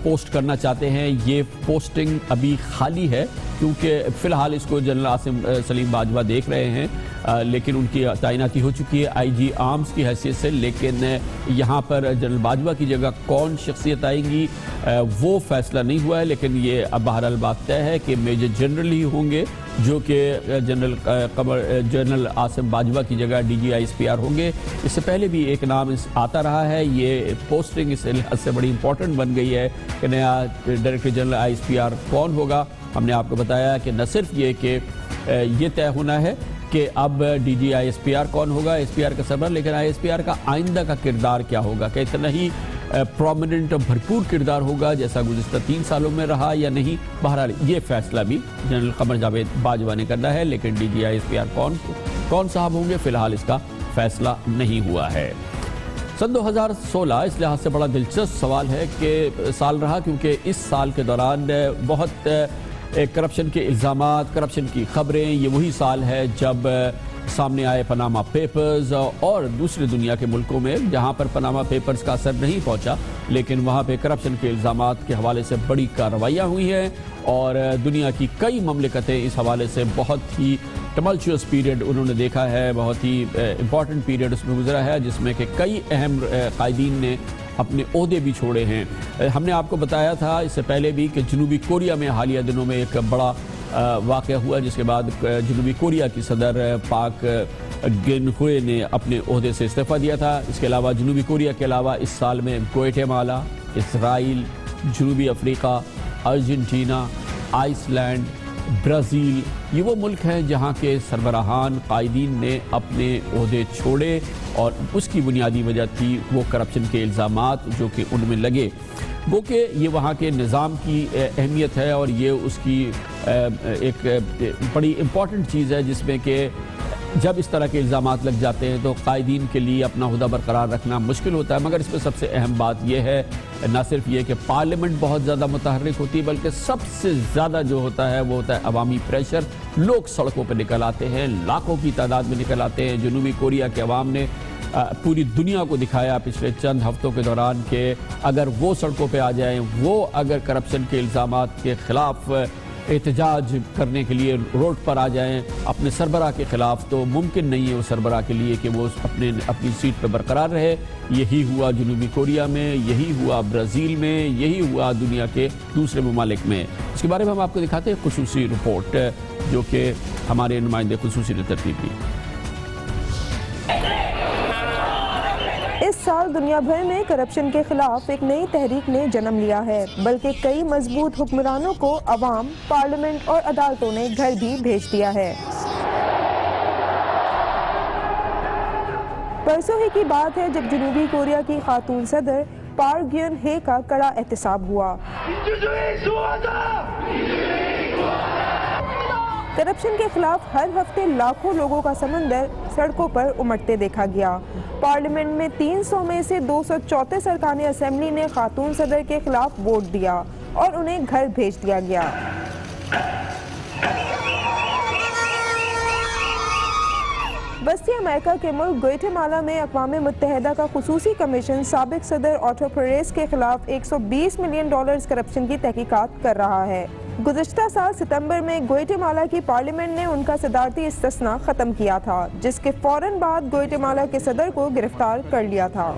پوسٹ کرنا چاہتے ہیں. یہ پوسٹنگ ابھی خالی ہے کیونکہ فی الحال اس کو جنرل عاصم سلیم باجوہ دیکھ رہے ہیں, لیکن ان کی تعیناتی ہو چکی ہے IG آرمز کی حیثیت سے. لیکن یہاں پر جنرل باجوہ کی جگہ کون شخصیت آئیں گی وہ فیصلہ نہیں ہوا ہے, لیکن یہ اب بہرحال بات طے ہے کہ میجر جنرل ہی ہوں گے جو کہ جنرل عاصم باجوہ کی جگہ DG ISPR ہوں گے. اس سے پہلے بھی ایک نام آتا رہا ہے. یہ پوسٹنگ اس لحاظ سے بڑی امپورٹنٹ بن گئی ہے کہ نیا ڈائریکٹر جنرل ISPR کون ہوگا. ہم نے آپ کو بتایا کہ نہ صرف یہ کہ یہ طے ہونا ہے کہ اب DG ISPR کون ہوگا, ISPR کا سربراہ, لیکن ISPR کا آئندہ کا کردار کیا ہوگا, کہ اتنا ہی پرومیننٹ بھرپور کردار ہوگا جیسا گزشتہ 3 سالوں میں رہا یا نہیں. بہرحال یہ فیصلہ بھی جنرل قمر جاوید باجوہ نے کرنا ہے, لیکن DG ISPR کون صاحب ہوں گے فی الحال اس کا فیصلہ نہیں ہوا ہے. سن 2016 اس لحاظ سے بڑا دلچسپ سوال ہے کہ سال رہا کیونکہ اس سال کے دوران بہت کرپشن کے الزامات, کرپشن کی خبریں, یہ وہی سال ہے جب سامنے آئے پاناما پیپرز اور دوسری دنیا کے ملکوں میں جہاں پر پاناما پیپرز کا اثر نہیں پہنچا لیکن وہاں پہ کرپشن کے الزامات کے حوالے سے بڑی کارروائیاں ہوئی ہیں اور دنیا کی کئی مملکتیں اس حوالے سے بہت ہی ٹملچوس پیریڈ انہوں نے دیکھا ہے, بہت ہی امپورٹنٹ پیریڈ اس میں گزرا ہے جس میں کہ کئی اہم قائدین نے اپنے عہدے بھی چھوڑے ہیں. ہم نے آپ کو بتایا تھا اس سے پہلے بھی کہ جنوبی کوریا میں حالیہ دنوں میں ایک بڑا واقعہ ہوا جس کے بعد جنوبی کوریا کی صدر پاک گن ہوئے نے اپنے عہدے سے استعفیٰ دیا تھا. اس کے علاوہ جنوبی کوریا کے علاوہ اس سال میں گوئٹے-مالا, اسرائیل, جنوبی افریقہ, ارجنٹینا, آئس لینڈ, برازیل, یہ وہ ملک ہیں جہاں کے سربراہان قائدین نے اپنے عہدے چھوڑے اور اس کی بنیادی وجہ تھی وہ کرپشن کے الزامات جو کہ ان میں لگے. وہ کہ یہ وہاں کے نظام کی اہمیت ہے اور یہ اس کی ایک بڑی امپورٹنٹ چیز ہے جس میں کہ جب اس طرح کے الزامات لگ جاتے ہیں تو قائدین کے لیے اپنا عہدہ برقرار رکھنا مشکل ہوتا ہے. مگر اس میں سب سے اہم بات یہ ہے نہ صرف یہ کہ پارلیمنٹ بہت زیادہ متحرک ہوتی ہے بلکہ سب سے زیادہ جو ہوتا ہے وہ ہوتا ہے عوامی پریشر. لوگ سڑکوں پہ نکل آتے ہیں, لاکھوں کی تعداد میں نکل آتے ہیں. جنوبی کوریا کے عوام نے پوری دنیا کو دکھایا پچھلے چند ہفتوں کے دوران کہ اگر وہ سڑکوں پہ آ جائیں, وہ اگر کرپشن کے الزامات کے خلاف احتجاج کرنے کے لیے روڈ پر آ جائیں اپنے سربراہ کے خلاف، تو ممکن نہیں ہے اس سربراہ کے لیے کہ وہ اپنی سیٹ پہ برقرار رہے۔ یہی ہوا جنوبی کوریا میں، یہی ہوا برازیل میں، یہی ہوا دنیا کے دوسرے ممالک میں۔ اس کے بارے میں ہم آپ کو دکھاتے ہیں خصوصی رپورٹ جو کہ ہمارے نمائندے خصوصی نے ترتیب کی۔ اس سال دنیا بھر میں کرپشن کے خلاف ایک نئی تحریک نے جنم لیا ہے، بلکہ کئی مضبوط حکمرانوں کو عوام، پارلیمنٹ اور عدالتوں نے گھر بھی بھیج دیا ہے۔ پرسوں ہی کی بات ہے جب جنوبی کوریا کی خاتون صدر پارک گیون ہے کا کڑا احتساب ہوا۔ کرپشن کے خلاف ہر ہفتے لاکھوں لوگوں کا سمندر سڑکوں پر امٹتے دیکھا گیا۔ پارلیمنٹ میں 300 میں سے 234 ارکان اسمبلی نے خاتون صدر کے خلاف ووٹ دیا اور انہیں گھر بھیج دیا گیا۔ وسطی امریکہ کے ملک گوئٹے-مالا میں اقوام متحدہ کا خصوصی کمیشن سابق صدر اوٹو پریز کے خلاف $120 ملین کرپشن کی تحقیقات کر رہا ہے۔ گزشتہ سال ستمبر میں گوئٹے-مالا کی پارلیمنٹ نے ان کا صدارتی استثناء ختم کیا تھا، جس کے فوراً بعد گوئٹے-مالا کے صدر کو گرفتار کر لیا تھا۔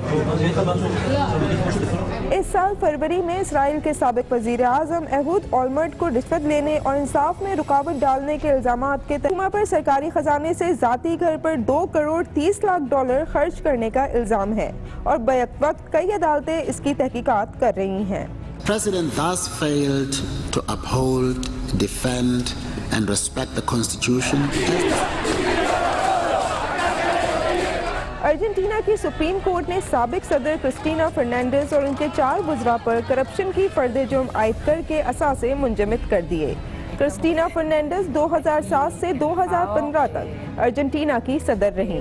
اس سال فروری میں اسرائیل کے سابق وزیر اعظم ایہود اولمرٹ کو رشوت لینے اور انصاف میں رکاوٹ ڈالنے کے الزامات کے تہمہ پر سرکاری خزانے سے ذاتی گھر پر $2 کروڑ 30 لاکھ خرچ کرنے کا الزام ہے، اور بیک وقت کئی عدالتیں اس کی تحقیقات کر رہی ہیں۔ President thus failed to uphold, defend and respect the Constitution. Argentina کی سپریم کورٹ نے سابق صدر کرسٹینا فرنانڈیز اور ان کے 4 وزراء پر کرپشن کی فرد جرم عائد کر کے اثاثے منجمد کر دیے۔ کرسٹینا فرنانڈیز 2007 سے 2015 تک ارجنٹینا کی صدر رہیں۔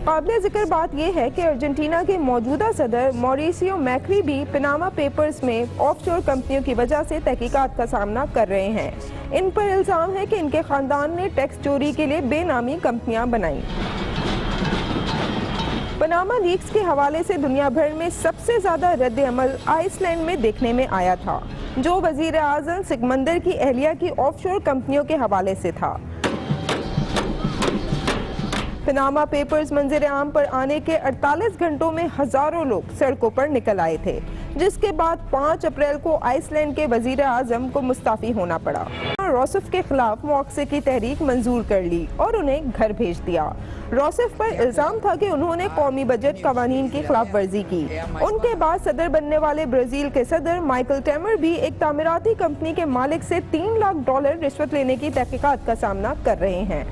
قابل ذکر بات یہ ہے کہ ارجنٹینا کے موجودہ صدر موریسیو میکری بھی پناما پیپرز میں آف شور کمپنیوں کی وجہ سے تحقیقات کا سامنا کر رہے ہیں۔ ان پر الزام ہے کہ ان کے خاندان نے ٹیکس چوری کے لیے بے نامی کمپنیاں بنائیں۔ پناما لیکس کے حوالے سے دنیا بھر میں سب سے زیادہ رد عمل آئس لینڈ میں دیکھنے میں آیا تھا، جو وزیر اعظم سگمندر کی اہلیہ کی آف شور کمپنیوں کے حوالے سے تھا۔ پناما پیپرز منظر عام پر آنے کے 48 گھنٹوں میں ہزاروں لوگ سڑکوں پر نکل آئے تھے، جس کے بعد 5 اپریل کو آئس لینڈ کے وزیر اعظم کو مستعفی ہونا پڑا۔ روسف کے خلاف مواخذے کی تحریک منظور کر لی اور انہیں گھر بھیج دیا۔ روسف پر الزام تھا کہ انہوں نے قومی بجٹ قوانین کی خلاف ورزی کی۔ ان کے بعد صدر بننے والے برازیل کے صدر مائیکل ٹیمر بھی ایک تعمیراتی کمپنی کے مالک سے $3 لاکھ رشوت لینے کی تحقیقات کا سامنا کر رہے ہیں۔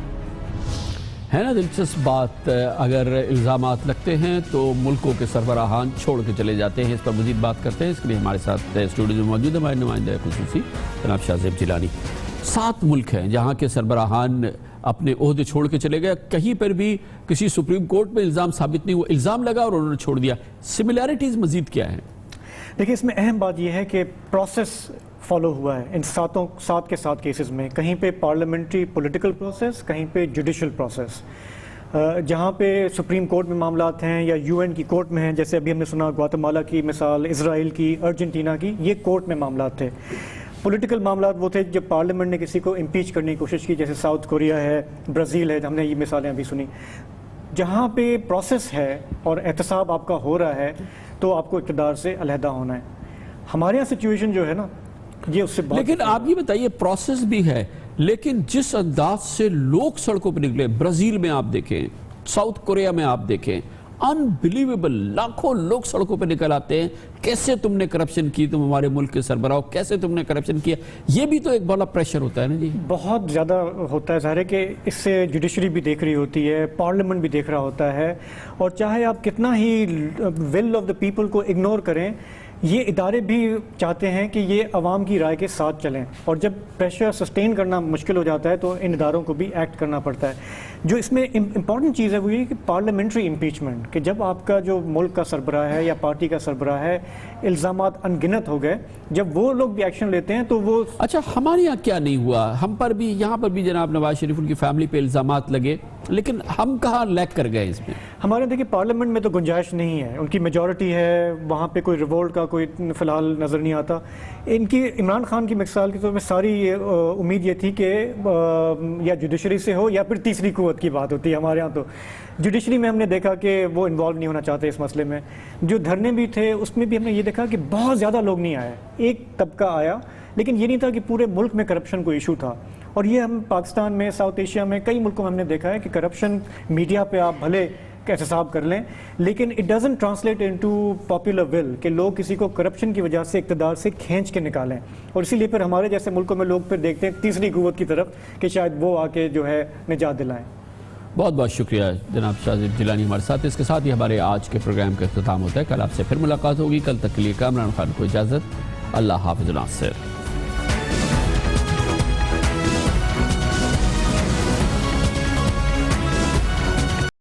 ہے نا دلچسپ بات، اگر الزامات لگتے ہیں تو ملکوں کے سربراہان چھوڑ کے چلے جاتے ہیں۔ اس پر مزید بات کرتے ہیں، اس کے لیے ہمارے ساتھ اسٹوڈیو میں موجود ہے ہمارے نمائندہ خصوصی جناب شاہ زیب جیلانی۔ 7 ملک ہیں جہاں کے سربراہان اپنے عہدے چھوڑ کے چلے گئے، کہیں پر بھی کسی سپریم کورٹ میں الزام ثابت نہیں ہوا، الزام لگا اور انہوں نے چھوڑ دیا۔ سملیرٹیز مزید کیا ہیں؟ دیکھیں، اس میں اہم بات یہ ہے کہ پروسیس فالو ہوا ہے ان 7 کے 7 کیسز میں، کہیں پہ پارلیمنٹری پولیٹیکل پروسیس، کہیں پہ جوڈیشل پروسیس۔ جہاں پہ سپریم کورٹ میں معاملات ہیں یا UN کی کورٹ میں ہیں، جیسے ابھی ہم نے سنا گواٹمالا کی مثال، اسرائیل کی، ارجنٹینا کی، یہ کورٹ میں معاملات تھے۔ پولیٹیکل معاملات وہ تھے جب پارلیمنٹ نے کسی کو امپیچ کرنے کی کوشش کی، جیسے ساؤتھ کوریا ہے، برازیل ہے، ہم نے یہ مثالیں ابھی سنی۔ جہاں پہ پروسیس ہے اور احتساب آپ کا ہو رہا ہے تو آپ کو اقتدار سے علیحدہ ہونا ہے۔ ہمارے یہاں سچویشن جو ہے نا، یہ اس سے بہت، لیکن آپ یہ بتائیے پروسیس بھی ہے، لیکن جس انداز سے لوگ سڑکوں پہ نکلے، برازیل میں آپ دیکھیں، ساؤتھ کوریا میں آپ دیکھیں، انبلیویبل، لاکھوں لوگ سڑکوں پہ نکل آتے ہیں، کیسے تم نے کرپشن کی، تم ہمارے ملک کے سربراہ، کیسے تم نے کرپشن کیا، یہ بھی تو ایک بڑا پریشر ہوتا ہے نا جی۔ بہت زیادہ ہوتا ہے، ظاہر ہے کہ اس سے جوڈیشری بھی دیکھ رہی ہوتی ہے، پارلیمنٹ بھی دیکھ رہا ہوتا ہے، اور چاہے آپ کتنا ہی ول آف دا پیپل کو اگنور کریں، یہ ادارے بھی چاہتے ہیں کہ یہ عوام کی رائے کے ساتھ چلیں، اور جب پریشر سسٹین کرنا مشکل ہو جاتا ہے تو ان اداروں کو بھی ایکٹ کرنا پڑتا ہے۔ جو اس میں امپورٹنٹ چیز ہے وہ یہ کہ پارلیمنٹری امپیچمنٹ، کہ جب آپ کا جو ملک کا سربراہ ہے یا پارٹی کا سربراہ ہے، الزامات ان گنت ہو گئے، جب وہ لوگ بھی ایکشن لیتے ہیں تو وہ، اچھا ہمارے یہاں کیا نہیں ہوا؟ ہم پر بھی، یہاں پر بھی جناب نواز شریف ان کی فیملی پہ الزامات لگے، لیکن ہم کہاں لیک کر گئے اس میں؟ ہمارے دیکھیں پارلیمنٹ میں تو گنجائش نہیں ہے، ان کی میجورٹی ہے، وہاں پہ کوئی ریوولٹ کا کوئی فی الحال نظر نہیں آتا. ان کی عمران خان کی مثال کے طور پہ ساری امید یہ تھی کہ یا جوڈیشری سے ہو یا پھر تیسری قوت کی بات ہوتی ہے. ہمارے ہاں تو جوڈیشری میں ہم نے دیکھا کہ وہ انوالو نہیں ہونا چاہتے اس مسئلے میں. جو دھرنے بھی تھے اس میں بھی ہم نے یہ دیکھا کہ بہت زیادہ لوگ نہیں آئے، ایک طبقہ آیا، لیکن یہ نہیں تھا کہ پورے ملک میں کرپشن کوئی ایشو تھا. اور یہ ہم پاکستان میں، ساؤتھ ایشیا میں کئی ملکوں میں ہم نے دیکھا ہے کہ کرپشن میڈیا پہ آپ بھلے احتساب کر لیں لیکن it doesn't translate into popular will کہ لوگ کسی کو کرپشن کی وجہ سے اقتدار سے کھینچ کے نکالیں. اور اسی لیے پھر ہمارے جیسے ملکوں میں لوگ پھر دیکھتے ہیں تیسری قوت کی طرف کہ شاید وہ آ کے جو ہے نجات دلائیں. بہت بہت شکریہ جناب شاہزیب جیلانی ہمارے ساتھ. اس کے ساتھ ہی ہمارے آج کے پروگرام کا اختتام ہوتا ہے. کل آپ سے پھر ملاقات ہوگی. کل تک کے لیے کامران خان کو اجازت. اللہ حافظ ناصر.